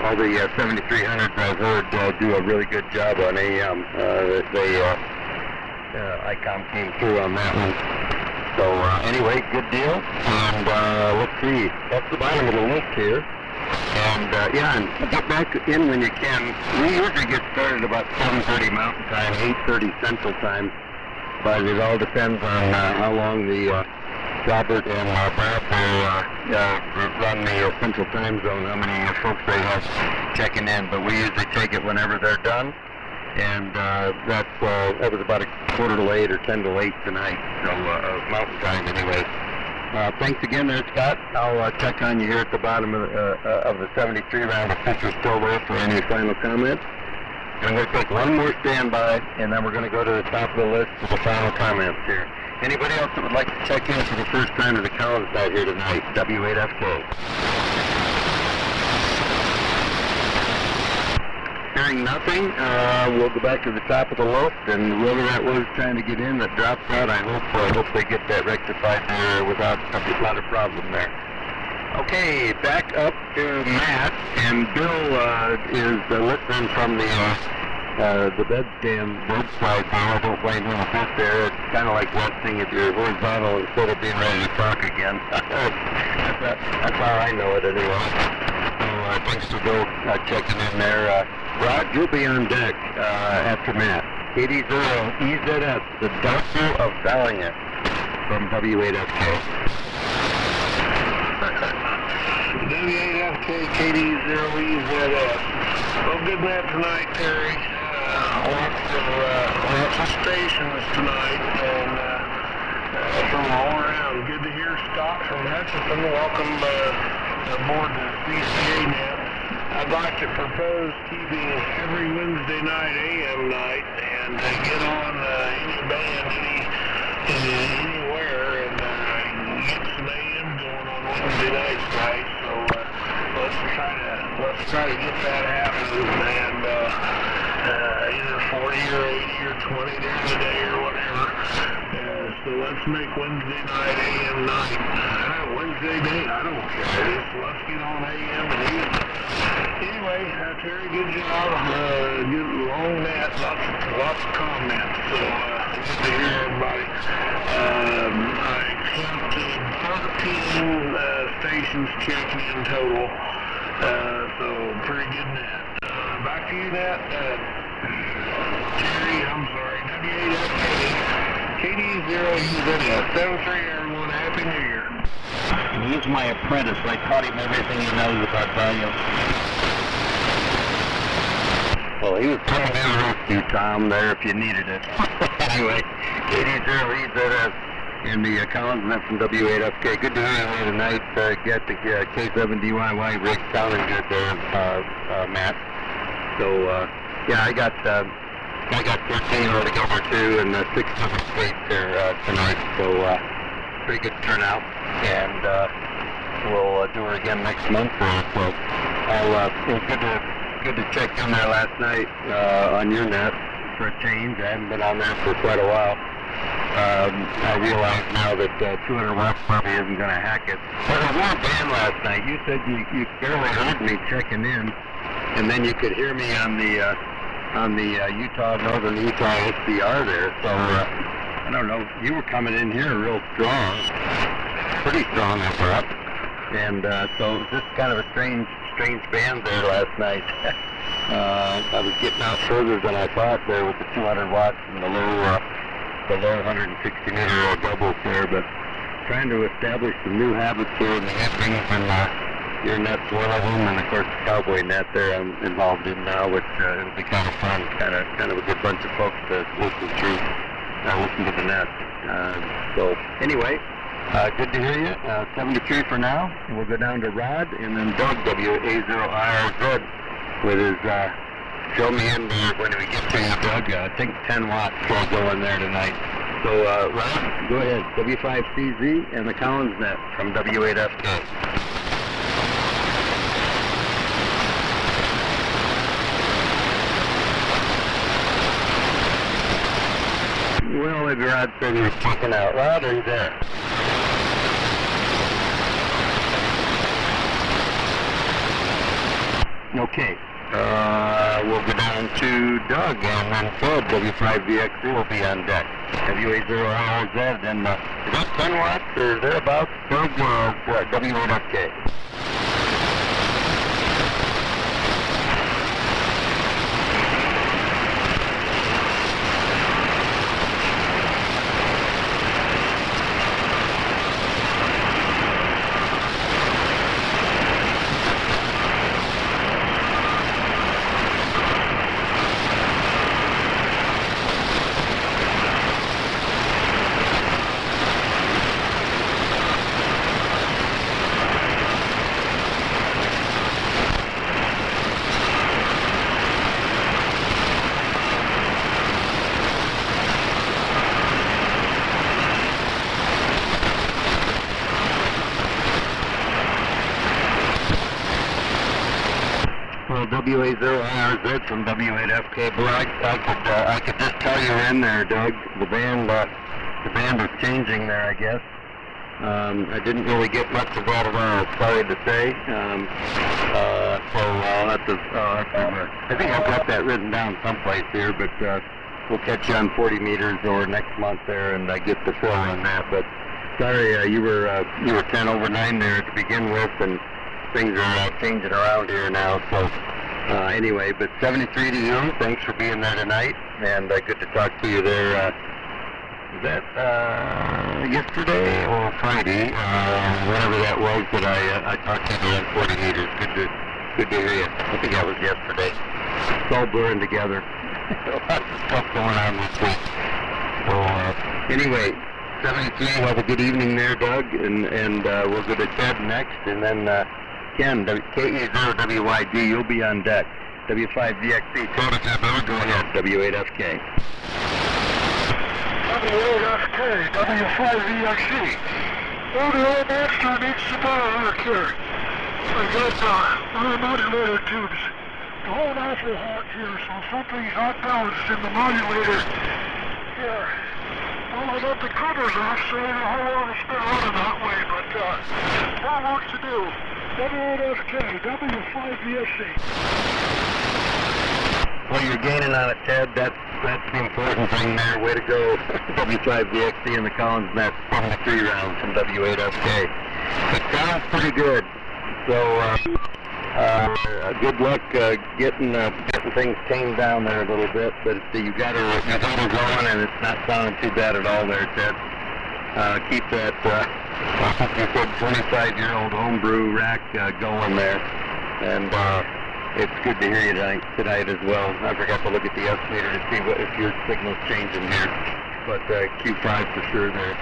All the 7300s I've heard do a really good job on AM. ICOM came through on that one. So anyway, good deal. And let's see, that's the bottom of the list here. And yeah, and get back in when you can. We usually get started about 7:30 Mountain Time, 8:30 Central Time. But it all depends on how long the Robert and Bob run the Central Time Zone, how many folks they have checking in. But we usually take it whenever they're done. And that was about 7:45 or 7:50 tonight, so Mountain Time anyway. Thanks again there, Scott. I'll check on you here at the bottom of the 73 round if you're still there for any final comments. And I'm going to take one more standby, and then we're going to go to the top of the list for the final comments here. Anybody else that would like to check in for the first time to the Collins Net here tonight? W8FK. Hearing nothing, we'll go back to the top of the list, and whoever that was trying to get in that dropped out, I hope they get that rectified there without a lot of problem there. Okay, back up to Matt, and Bill is listening from the the bedside there, I don't blame him a bit there. It's kind of like resting if you're horizontal instead of being ready to talk again. That's how I know it anyway. So thanks for checking in there. Rod, you'll be on deck after Matt. 80 EZS, the Doctor of Valiant from W8FK. W8FK, KD0EZS. Well, good night tonight, Terry. Lots of stations tonight, and from all around. Good to hear Scott from Hutchinson. Welcome aboard the CCA net. I'd like to propose keeping every Wednesday night AM night and get on any band anywhere and get some AM going on Wednesday nights tonight. So let's try to get that happening, and either 40 or 80 or 20 during the day or whatever. So let's make Wednesday night AM night. Wednesday day, I don't care. Let's get on AM and AM. Anyway, Terry, good job. Good long net, lots of comments. So good to hear everybody. I counted 13 stations checking in total. So pretty good net. Back to you, Nat. Terry, I'm sorry, W8FK, KD0EZS, 73, everyone, Happy New Year. He's my apprentice. I taught him everything he knows about volume. Well, he was coming in to rescue Tom there if you needed it. Anyway, KD0EZS and the Collins net from W8FK. Good to hear you tonight. Get the K7 DYY rig sounding good there, Matt. So, yeah, I got 13 altogether too, and 6 different states there tonight. So, pretty good turnout, and we'll do her again next month. So, it was good to check in there last night on your net for a change. I haven't been on there for quite a while. I realize now that 200 watts probably isn't going to hack it. But a real band last night. You said you barely heard me checking in, and then you could hear me on the Northern Utah SDR there. So I don't know. You were coming in here real strong, pretty strong upper up, and so it was just kind of a strange band there last night. I was getting out further than I thought there with the 200 watts and the low 160 meter doubles there, but trying to establish some new habits here in the evenings, and your net's one of them, and of course the Cowboy net there I'm involved in now, which it'll be kind of fun, kind of a good bunch of folks to listen to the net. So anyway, good to hear you. 73 for now. We'll go down to Rod, and then Doug, WA0IRZ, with his show me in when we get to you, Doug. I think 10 watts will go in there tonight. So, Rod, go ahead. W5CZ and the Collins net from W8FK. Well, maybe Rod said he was checking out. Rod, are you there? Okay. We'll go down to Doug, and then Fred, W5VXC will be on deck. WA0RZ, and is that 10 watts or thereabouts? Doug, W8FK. WA0RZ from W8FK. Boy, I could just tell you were in there, Doug. The band was changing there, I guess. I didn't really get much of that at all, sorry to say. so I'll have to I think I've got that written down someplace here, but we'll catch you on 40 meters or next month there and get the fill on that. But sorry, you were 10 over 9 there to begin with, and things are changing around here now. So anyway, but 73 to you. Thanks for being there tonight, and good to talk to you there. Was that yesterday or Friday? Whatever that was that I talked to you on 40 meters. Good to hear you. I think that was yesterday. It's all blurring together. A lot of stuff going on this week. So anyway, 73. Have a good evening there, Doug, and we'll go to Ted next, and then Ken, KE0WYD, you'll be on deck. W5VXC, go ahead. W8FK. W8FK, W5VXC. Well, the old master needs some power work here. I got my modulator tubes. The whole awful hot here, so something's not balanced in the modulator here. Well, I got the covers off, so I don't know how long it's been running that way, but more work to do. W8FK, W5VXC. Well, you're gaining on it, Ted. That's the important thing there. Way to go. W5VXC in the Collins Net 73 rounds from W8FK. It sounds pretty good. So, good luck getting things tamed down there a little bit. But you got her going, and it's not sounding too bad at all there, Ted. Keep that, I think you said 25-year-old homebrew rack going there. And it's good to hear you tonight as well. I forgot to look at the estimator to see if your signal's changing here. But Q5 for sure there.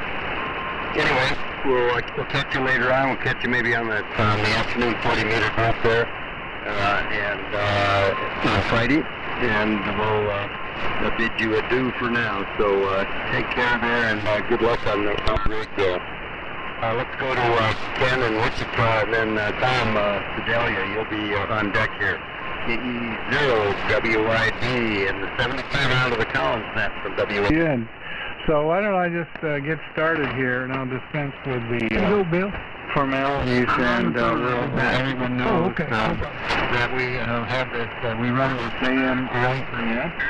Anyway, we'll catch you later on. We'll catch you maybe on the afternoon 40-meter group there, and Friday, and we'll bid you adieu for now. So take care there, and good luck on the rig. Let's go to Ken in Wichita, and then Tom Sedalia, you'll be on deck here. KE0WYD in the 73 round of the Collins Net from WA. So why don't I just get started here, and I'll dispense with the formalities, and we'll let everyone know that we have this, we run this AM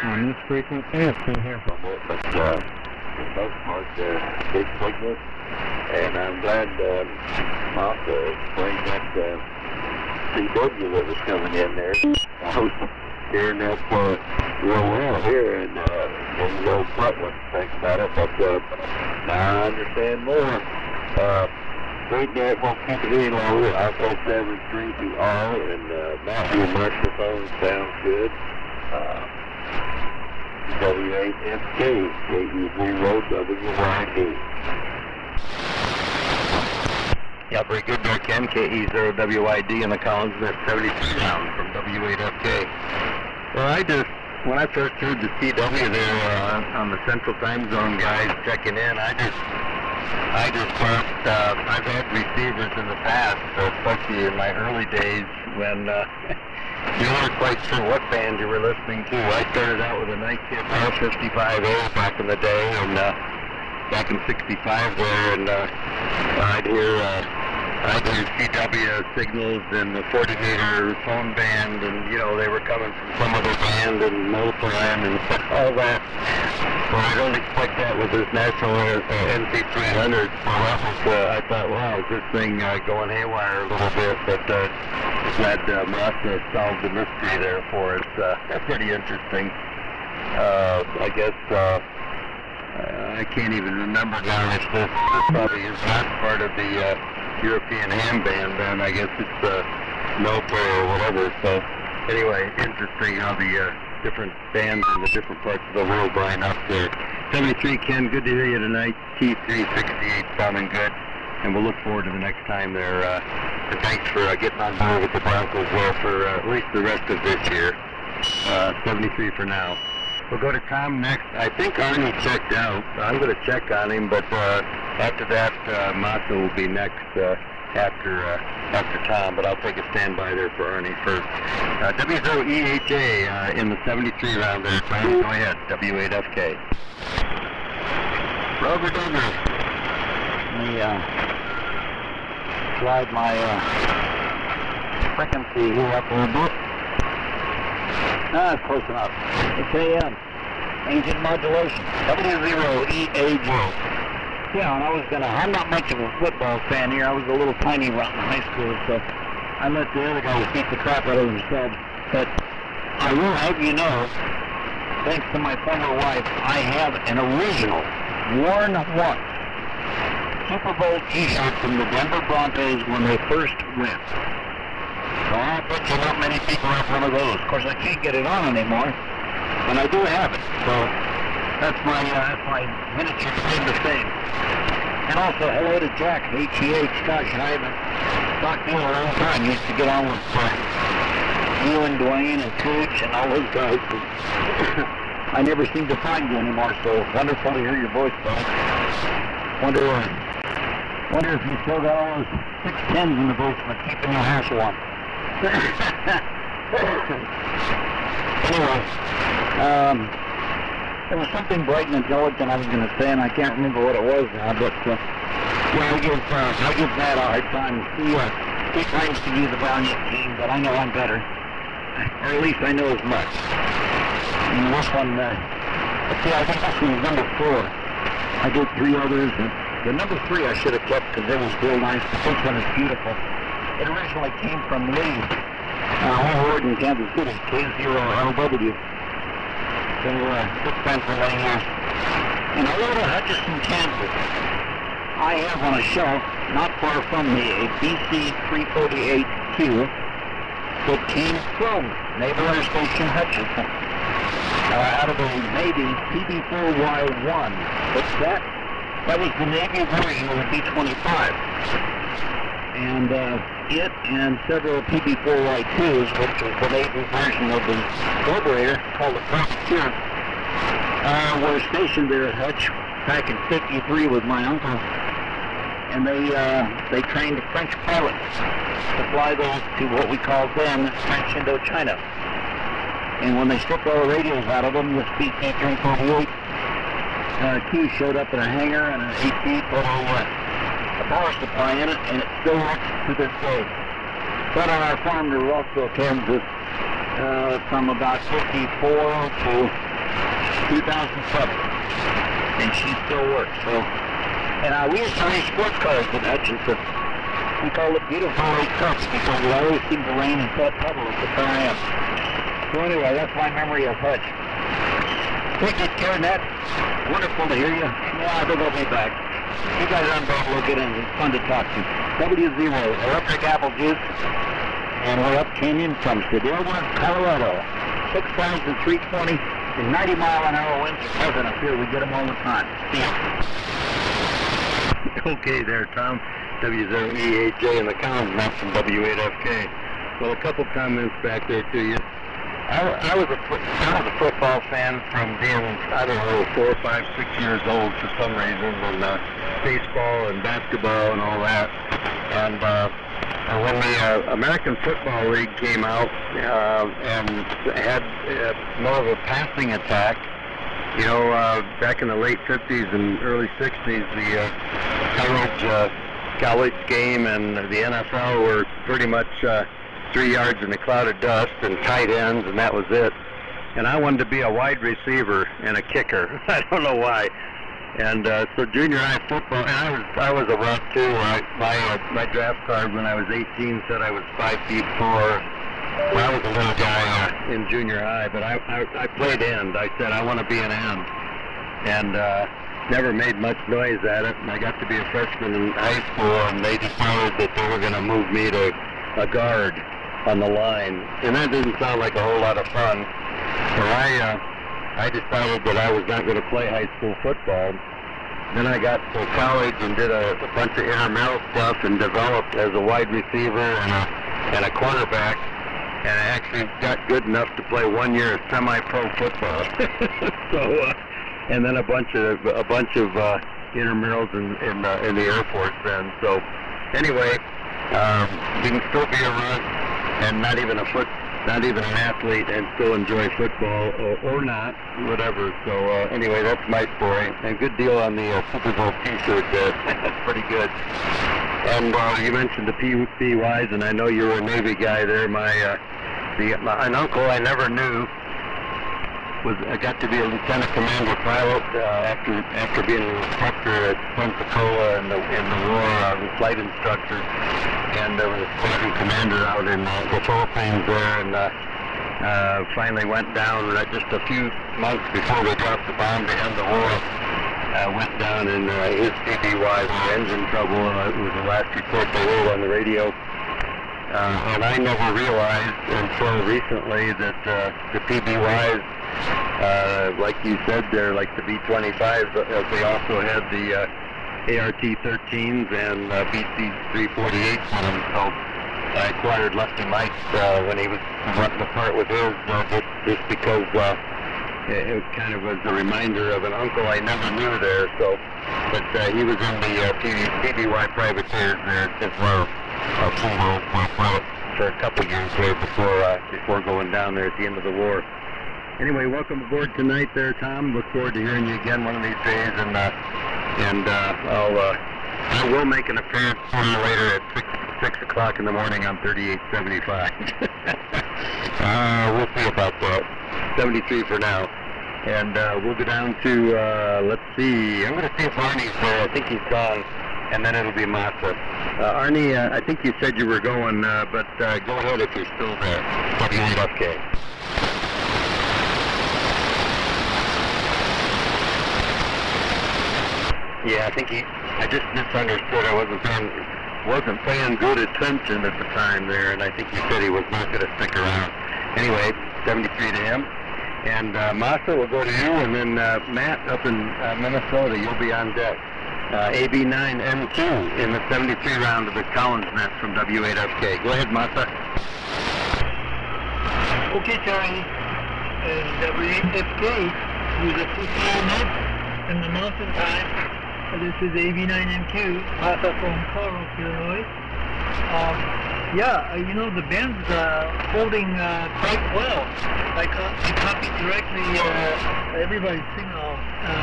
on this frequency. It's been here for a bit, but for the most part, big signals, and I'm glad Martha explained that CW that was coming in there. I was hearing that real well here, and the old butt wasn't thinking about it, but now I understand more. Great net won't keep it any longer. Alpha 732R, and Matthew microphone sounds good. W8FK, KE0WYD. Yeah, very good there, Ken. KE0WYD in the Collins Net 73 round from W8FK. Well, when I first heard the CW there on the Central Time Zone guys checking in, I just thought, I've had receivers in the past, especially in my early days when you weren't quite sure what band you were listening to. I started out with a Night Kid R55A back in the day, and back in '65 there, and I'd hear CW signals and the 40-meter phone band, and they were coming from some other band and multiplying and all that. Well, I don't expect that with this national NC300. I thought, wow, is this thing going haywire a little bit? But glad Martha solved the mystery there for us. Pretty interesting. I guess I can't even remember now if this probably is not part of the European ham band, then I guess it's military or whatever. So anyway, interesting how the different bands in the different parts of the world line up there. 73, Ken, good to hear you tonight. T368 sounding good, and we'll look forward to the next time there. And thanks for getting on board with the Broncos well for at least the rest of this year. 73 for now. We'll go to Tom next. I think Arnie checked out. I'm going to check on him, but after that, Masa will be next after Tom, but I'll take a standby there for Arnie first. W0EHA in the 73 round there. Tom, go ahead. W8FK. Rover Duggar. Let me slide my frequency here up a little bit. That's close enough. It's AM. Engine modulation. W0EAJ. Yeah, and I'm not much of a football fan here. I was a little tiny rotten in high school, so I let the other guys beat the crap out of themselves. But I will have you know, thanks to my former wife, I have an original, worn once, Super Bowl t-shirt from the Denver Broncos when they first went. So I bet you not many people have one of those. Of course, I can't get it on anymore, but I do have it. So that's my miniature claim to fame. And also, hello to Jack, H-E-H. Gosh, I haven't talked to you in a long time. Used to get on with you and Dwayne and Cooch and all those guys. I never seem to find you anymore, so wonderful to hear your voice, though. Wonder if you still got all those 610s in the basement keeping your house warm. Anyway, there was something bright and intelligent I was going to say, and I can't remember what it was now, but I give Matt a hard time. He claims to be the valiant king, but I know I'm better. Or at least I know as much. And this one, I think this one's number 4. I did 3 others, and the number 3 I should have kept because it was real nice. The first one is beautiful. It originally came from Lee, Howard in Kansas City, K0LW. So, good friend for many years. And I wrote to Hutchinson, Kansas. I have on a shelf, not far from me, a BC-348Q that came from Naval Air Station Hutchinson, out of a Navy PB-4Y1. But that was the Navy version of the B-25. And it and several PB-4Y2s, which was the Navy version of the carburetor, called the Profiteer, were stationed there at Hutch back in '53 with my uncle. And they trained French pilots to fly those to what we called then French Indochina. And when they stripped all the radios out of them, this BC-348 Q showed up in a hangar and an 8-feet a power supply in it, and it still works to this day. But on our farm to Rossville, Kansas, from about 54 to 2007, and she still works. So, and we used to race sports cars at Hutchinson. We call it beautiful lake cups because it always seems to rain and fat puddle at the car I am. So anyway, that's my memory of Hutch. Take good care, Nat. Wonderful to hear you. Yeah, I think I'll be back. You guys are unbelievable good, and it's fun to talk to. W0, Electric Apple Juice, and we're up canyon from Sedalia, Colorado. 6,320 and 90-mile-an-hour winds are present up here. We get them all the time. See ya. Okay there, Tom. W0EAJ in the comments, not from W8FK. Well, a couple comments back there to you. I was a football fan from being, 4, 5, 6 years old for some reason, and baseball and basketball and all that. And when the American Football League came out and had more of a passing attack, back in the late 50s and early 60s, the college game and the NFL were pretty much 3 yards in a cloud of dust and tight ends, and that was it. And I wanted to be a wide receiver and a kicker. I don't know why. And so junior high football, and I was a runt too. My draft card when I was 18 said I was 5'4". Well, I was a little guy in junior high, but I played end. I said I want to be an end, and never made much noise at it. And I got to be a freshman in high school, and they decided that they were going to move me to a guard on the line, and that didn't sound like a whole lot of fun. So I decided that I was not going to play high school football. Then I got to college and did a bunch of intramural stuff and developed as a wide receiver and a cornerback, and I actually got good enough to play 1 year of semi-pro football. So, and then a bunch of intramurals in the Air Force then. So, anyway, you can still be a runt and not even an athlete and still enjoy football or not, whatever. So anyway, that's my story. And good deal on the Super Bowl t-shirt there. That's pretty good. And you mentioned the PBYs, and I know you were a Navy guy there. An uncle I never knew got to be a lieutenant commander pilot after being an instructor at Pensacola in the war, flight instructor, and was a squadron commander out in the Philippines there, and finally went down just a few months before they dropped the bomb to end the war. Went down in his PBY with engine trouble. It was the last report they heard on the radio. And I never realized until recently that the PBYs, like you said, they're like the B-25s. They also had the ART-13s and BC-348s on them. So I acquired Lefty Mike's when he was wanting to part with his, just because it kind of was a reminder of an uncle I never knew there. So, but he was in the PBY privateers there as well, for a couple years there before going down there at the end of the war. Anyway, welcome aboard tonight there, Tom. Look forward to hearing you again one of these days, and I will make an appearance sooner or later at 6 o'clock in the morning on 3875. We'll see about that. 73 for now. And we'll go down to, let's see, I'm going to see if Arnie's there. I think he's gone, and then it'll be Massa. Arnie, I think you said you were going, but go ahead if you're still there. W8FK. Yeah, I just misunderstood. I wasn't paying good attention at the time there, and I think he said he was not going to stick around. Anyway, 73 to him. And Massa will go to you, and then Matt up in Minnesota, you'll be on deck. AB9M2 in the 73 round of the Collins net from W8FK. Go ahead, Massa. Okay, Terry. W8FK with the CCA net in the mountain time. This is AB9MQ, Massa from Carl, Illinois. The band's holding quite well. I copied directly everybody's signal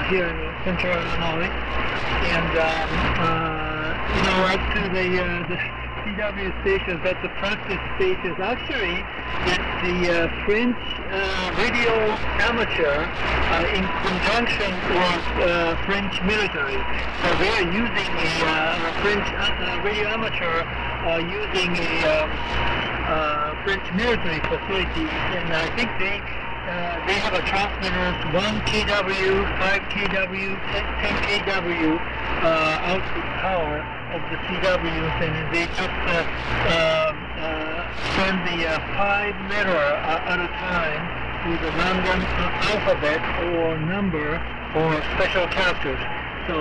here in Central Illinois, and up to the CW stations, that's the practice stations. Actually, it's the French radio amateur in conjunction with French military. So they are using a French radio amateur using a French military facility, and I think they have a transmitters 1 kW, 5 kW, 10 kW output power of the CWs, and they just send the 5 meter at a time with a random alphabet or number or special characters. So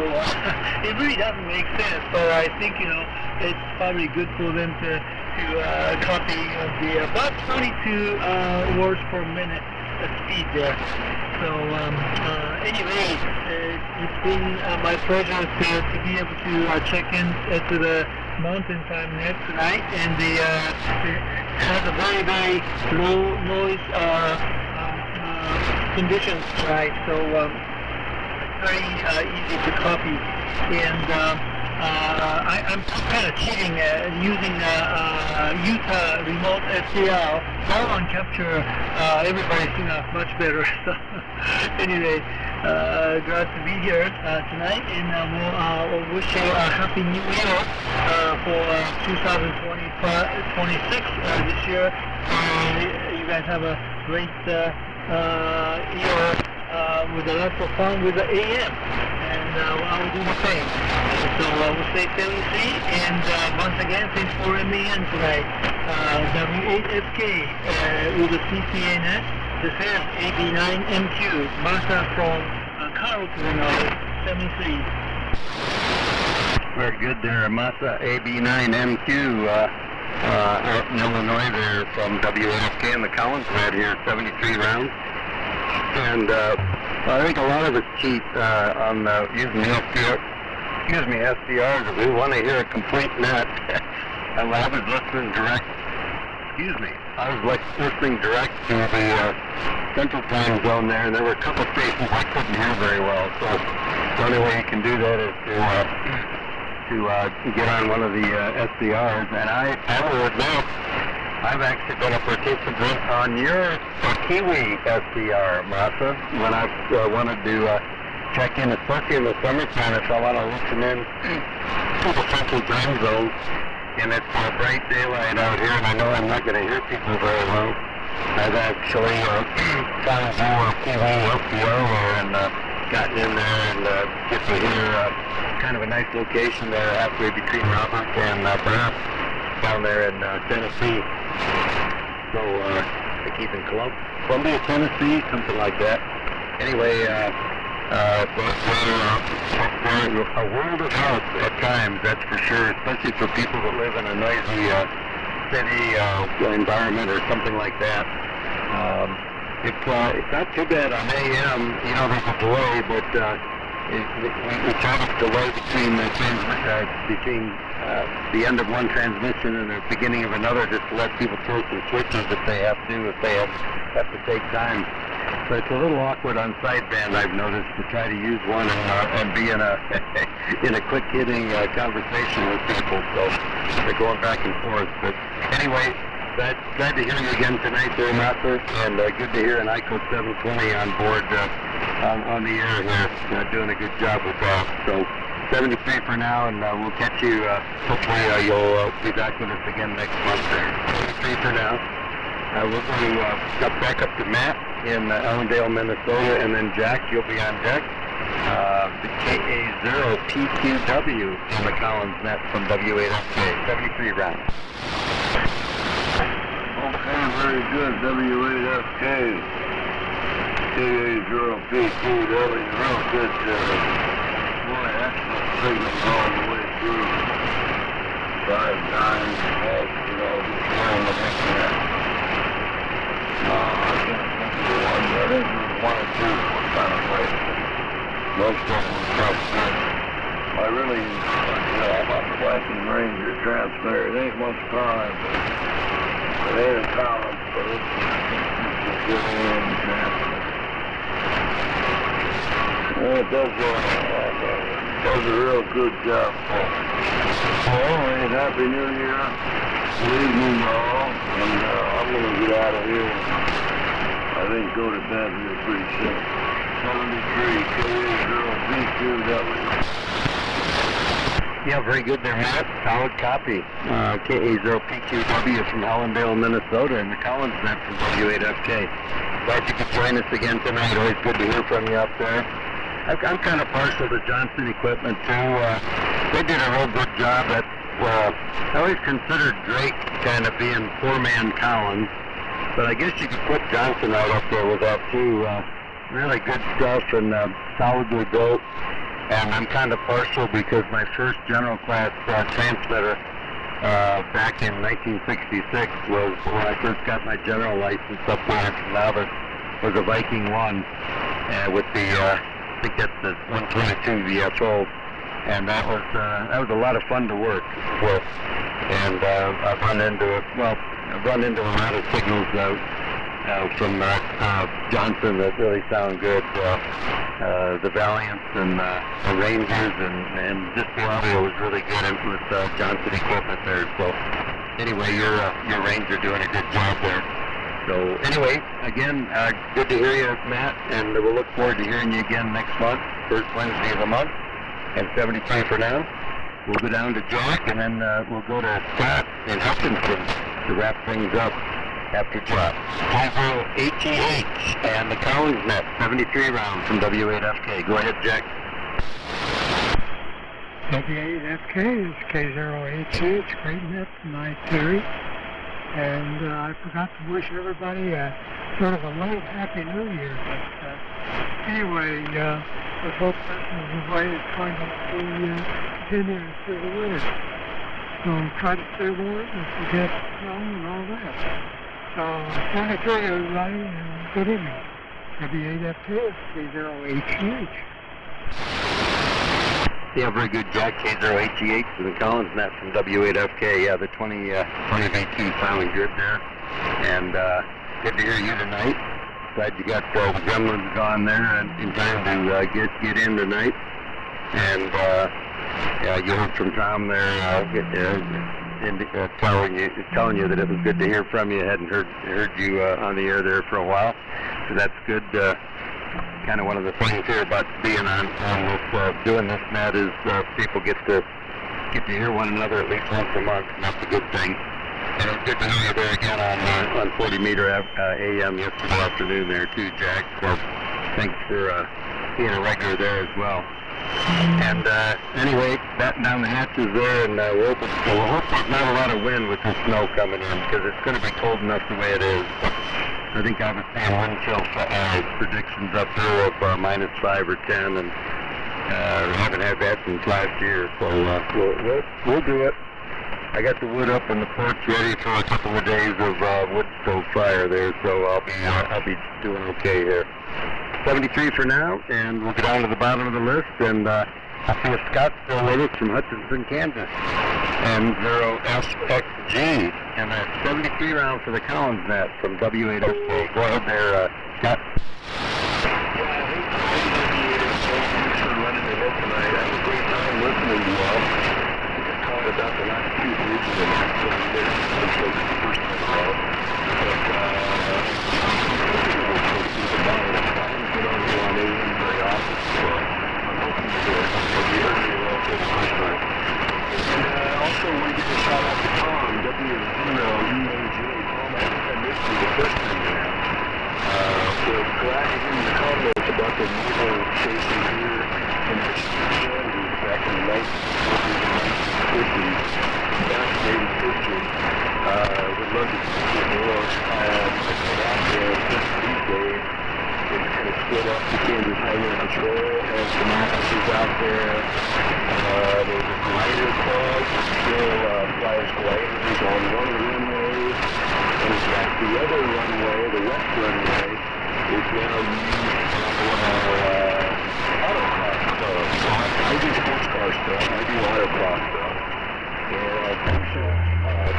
it really doesn't make sense. So I think it's probably good for them to copy the about 22 words per minute speed there. So anyway, it's been my pleasure to be able to check in to the Mountain Time Net tonight, and it has a very, very low noise conditions tonight, so very easy to copy. And I'm kind of cheating using Utah remote SDR. That one capture everybody's much better. So anyway, glad to be here tonight, and we'll wish you a happy new year for 2026 this year. You guys have a great year with a lot of fun with the AM, and I will do the same. So we'll stay safe, and once again, thanks for letting me in tonight. W8FK with the CCA net. This is AB9MQ, Massa from Carrollton, Illinois, 73. Very good there, Massa, AB9MQ out in Illinois there from W8FK and the Collins net here, 73 rounds. And I think a lot of us cheat on using the SDRs. If we want to hear a complete net. I was listening direct. I was listening direct to the Central Time Zone there, and there were a couple stations I couldn't hear very well. So the only way you can do that is to to get on one of the SCRs, and I will admit, I've actually been a participant on your Kiwi SCR, Martha, when I wanted to check in, especially in the summertime, if I want to listen in to the central time zone, and it's bright daylight out here, and I know I'm not going to hear people very well. I've actually found a Kiwi SCR and gotten in there and get to hear kind of a nice location there halfway between Roberts and Brant down there in Tennessee. So I keep in Columbia, Tennessee, something like that. Anyway, a world of help at times, that's for sure, especially for people that live in a noisy city environment or something like that. It's not too bad on AM, you know, there's a delay, but we try to delay between the end of one transmission and the beginning of another, just to let people throw some switches if they have to take time. So it's a little awkward on sideband, I've noticed, to try to use one and be in a quick hitting conversation with people. So they're going back and forth. But anyway, glad to hear you again tonight there, Master, and good to hear an ICO 720 on board on the air here, doing a good job with that. So 73 for now, and we'll catch you. Hopefully you'll be back with us again next month there. 73 for now. We're going to back up to Matt in Ellendale, Minnesota, and then Jack, you'll be on deck. The KA0PQW in the Collins net from W8FK, 73 rounds. Okay, very good. W8FK, KA0PQW, real good. Boy, excellent signal all the way through. 5 times, you know, just throwing the next net. I think it was 1 or 2 kind of way. Most of them were tough. I really, I'm on the Viking Ranger transmitter. It ain't much time, but it ain't a common, but it's a good AM transmitter. It does a real good job. Well, Happy New Year. Good evening, all. And I'm going to get out of here. I think go to bed here pretty soon. 73, KA0PQW. Yeah, very good there, Matt. Solid copy. KA0PQW from Ellendale, Minnesota, and the Collins net from W8FK. Glad you could join us again tonight. Always good to hear from you up there. I'm kind of partial to Johnson Equipment, too. They did a real good job at, I always considered Drake kind of being poor-man Collins. But I guess you could put Johnson right up there with that too. Really good stuff and solidly built. And I'm kind of partial because my first general class transmitter back in 1966 was when I first got my general license up there in Novice, was a Viking 1 with the, I think that's the 122 VFO. And that was a lot of fun to work with. And I've run into a lot of signals from Johnson that really sound good. The Valiants and the Rangers and just the audio was really good with Johnson Equipment there. So anyway, your Ranger doing a good job there. So anyway, again, good to hear you, Matt, and we'll look forward to hearing you again next month, first Wednesday of the month. And 73 for now. We'll go down to Jack, and then we'll go to Scott in Hutchinson to wrap things up after Jack. KA0HEH and the Collins net, 73 round from W8FK. Go ahead, Jack. W8FK is K0HH, great net from I-Theory. And I forgot to wish everybody sort of a late Happy New Year. But anyway, I hope that the way it's going to be continuing through the winter. So try to stay warm and forget snow and all that. So 73 everybody, and good evening. W8FK, K0HEH. Yeah, very good, Jack. K0HEH to the Collins net from W8FK. Yeah, the 20V2 sounding good there. And good to hear you tonight. Glad you got the Gremlins gone there in time to get in tonight. And you heard from Tom there, telling you that it was good to hear from you. Hadn't heard you on the air there for a while, so that's good. Kind of one of the things here about being on this, doing this, Matt, is people get to hear one another at least once a month, and that's a good thing. And it's good to hear you there again on 40 meter AM yesterday afternoon there too, Jack. So thanks for being a regular there as well. And anyway, batten down the hatches there, and we'll hope there's not a lot of wind with the snow coming in, because it's going to be cold enough the way it is. I think I was seeing wind chill predictions up here of -5 or 10, and we haven't had that since last year, so we'll do it. I got the wood up on the porch ready for a couple of days of wood stove fire there, so I'll be doing okay here. 73 for now, and we'll get on to the bottom of the list, and I see a Scott still with us from Hutchinson, Kansas, and 0SXG, and a 73 round for the Collins net from W8FK. Go ahead there, Scott. Yeah, I think thanks for running the net tonight. I had a great time listening to you all. I just called about the last 2 weeks of the net, so this is the first time call. Very often, so I'm hoping to do it. But you heard me well for the first time. And also want to give a shout out to Tom, W0EAJ. Tom, I missed you the first time around. So glad to hear your comments about the naval station here in Kansas back in the 1950s. Fascinating history. Would love to see more. Out there these days. It's kind of split up to Kansas Highway Patrol, has some officers out there. There's a glider club, still flies gliders on one of the runways. And in fact, the other runway, the west runway, is now used for autocross stuff. So I do sports car stuff, I do autocross stuff. And I've actually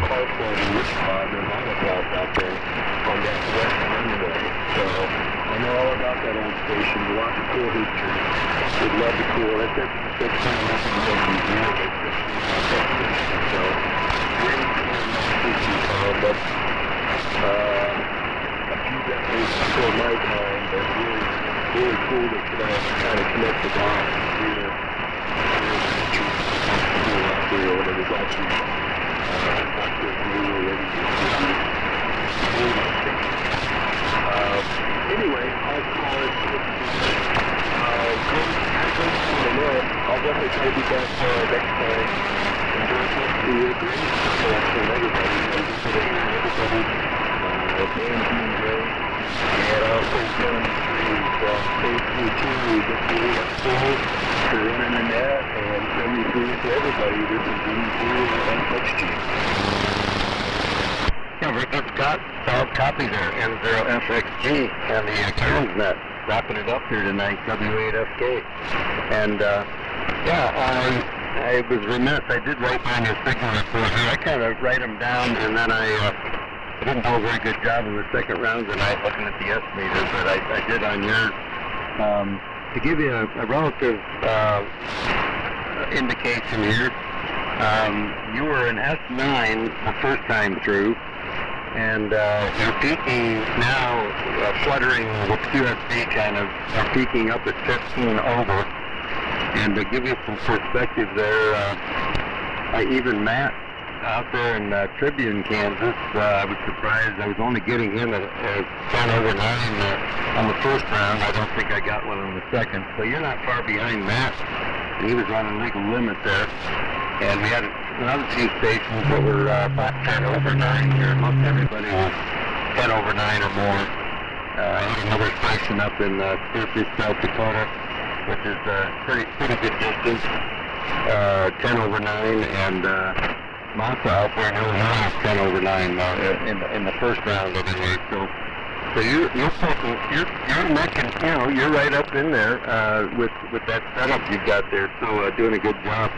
car club in Wichita, there's autocross out there on that west runway. So I know all about that old station, lots of cool history. Would love to tour. That's kind of nothing that we do. So, great history, but a few decades before my time, but really cool to kind of connect the dots here. Out there, when it was actually not just new already. Anyway, I'll call it. I'll definitely try to be back next time. Enjoy the great collection of everybody. Dan being great. And also 73. Stay tuned. Just really up full for running the net. And 73 for everybody. This is D0SXG. Yeah, Rick Scott, solid copy there, N0FXG, and the Collins net, wrapping it up here tonight, W8FK. And, I was remiss, I did write down your signal report here. I kind of write them down, and then I didn't do a very good job in the second round tonight looking at the S-meter, but I did on yours. To give you a relative indication here, you were in S9 the first time through, and you're peaking now, fluttering with QSD kind of, peaking up at 15 over. And to give you some perspective there, even Matt out there in Tribune, Kansas, I was surprised. I was only getting him at 10 over 9 on the first round. I don't think I got one on the second. So you're not far behind Matt. And he was running legal limit there. And we had another few stations that were about 10 over 9 here. Most everybody was 10 over 9 or more. I had another station up in Spearfish, South Dakota, which is pretty good distance. 10 over 9, and Massa out there in Illinois 10 over 9 in the first round anyway. So you're making, you're right up in there with that setup you've got there. So doing a good job,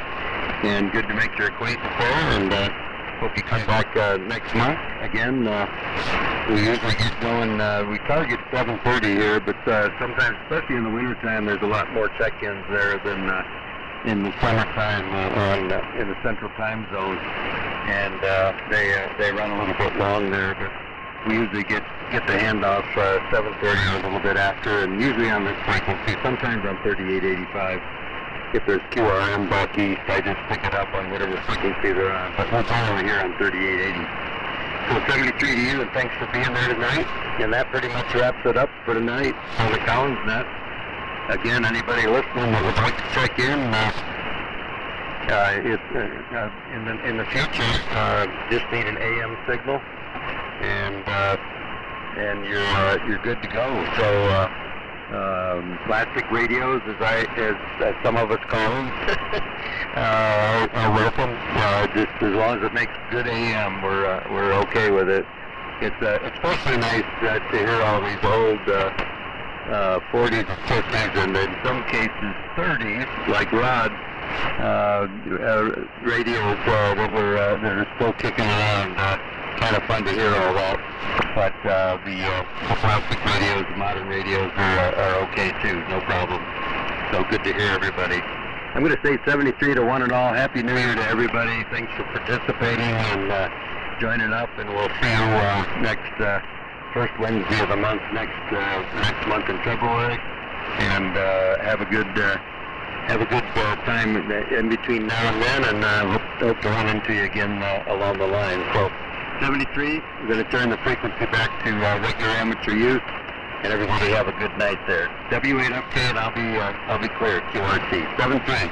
and good to make your acquaintance there. And hope you come back next month again. We usually get going. We target 7:30 here, but sometimes, especially in the wintertime, there's a lot more check-ins there than in the summertime in the central time zone, and they run a little bit long there, but we usually get the handoff 7:30 or a little bit after, and usually on this frequency, sometimes on 3885. If there's QRM back east, I just pick it up on whatever frequency they're on, but we're finally here on 3880. So 73 to you, and thanks for being there tonight. And that pretty much wraps it up for tonight on the Collins Net. Again, anybody listening that would like to check in, in the future, just need an AM signal, and you're good to go. So plastic radios, as some of us call them, are welcome. Just as long as it makes good AM, we're okay with it. It's especially nice to hear all these old 40s and 50s, and in some cases 30s, like Rod, radios that are still kicking around. Kind of fun to hear all that. But the plastic radios, the modern radios are okay too, no problem. So good to hear everybody. I'm going to say 73 to one and all. Happy New Year to everybody. Thanks for participating and joining up, and we'll see you next first Wednesday of the month next month in February. And have a good time in between now and then, and hope to run into you again along the line. So 73, we're going to turn the frequency back to regular amateur use, and everybody have a good night there. W8 update, I'll be clear. QRT 73.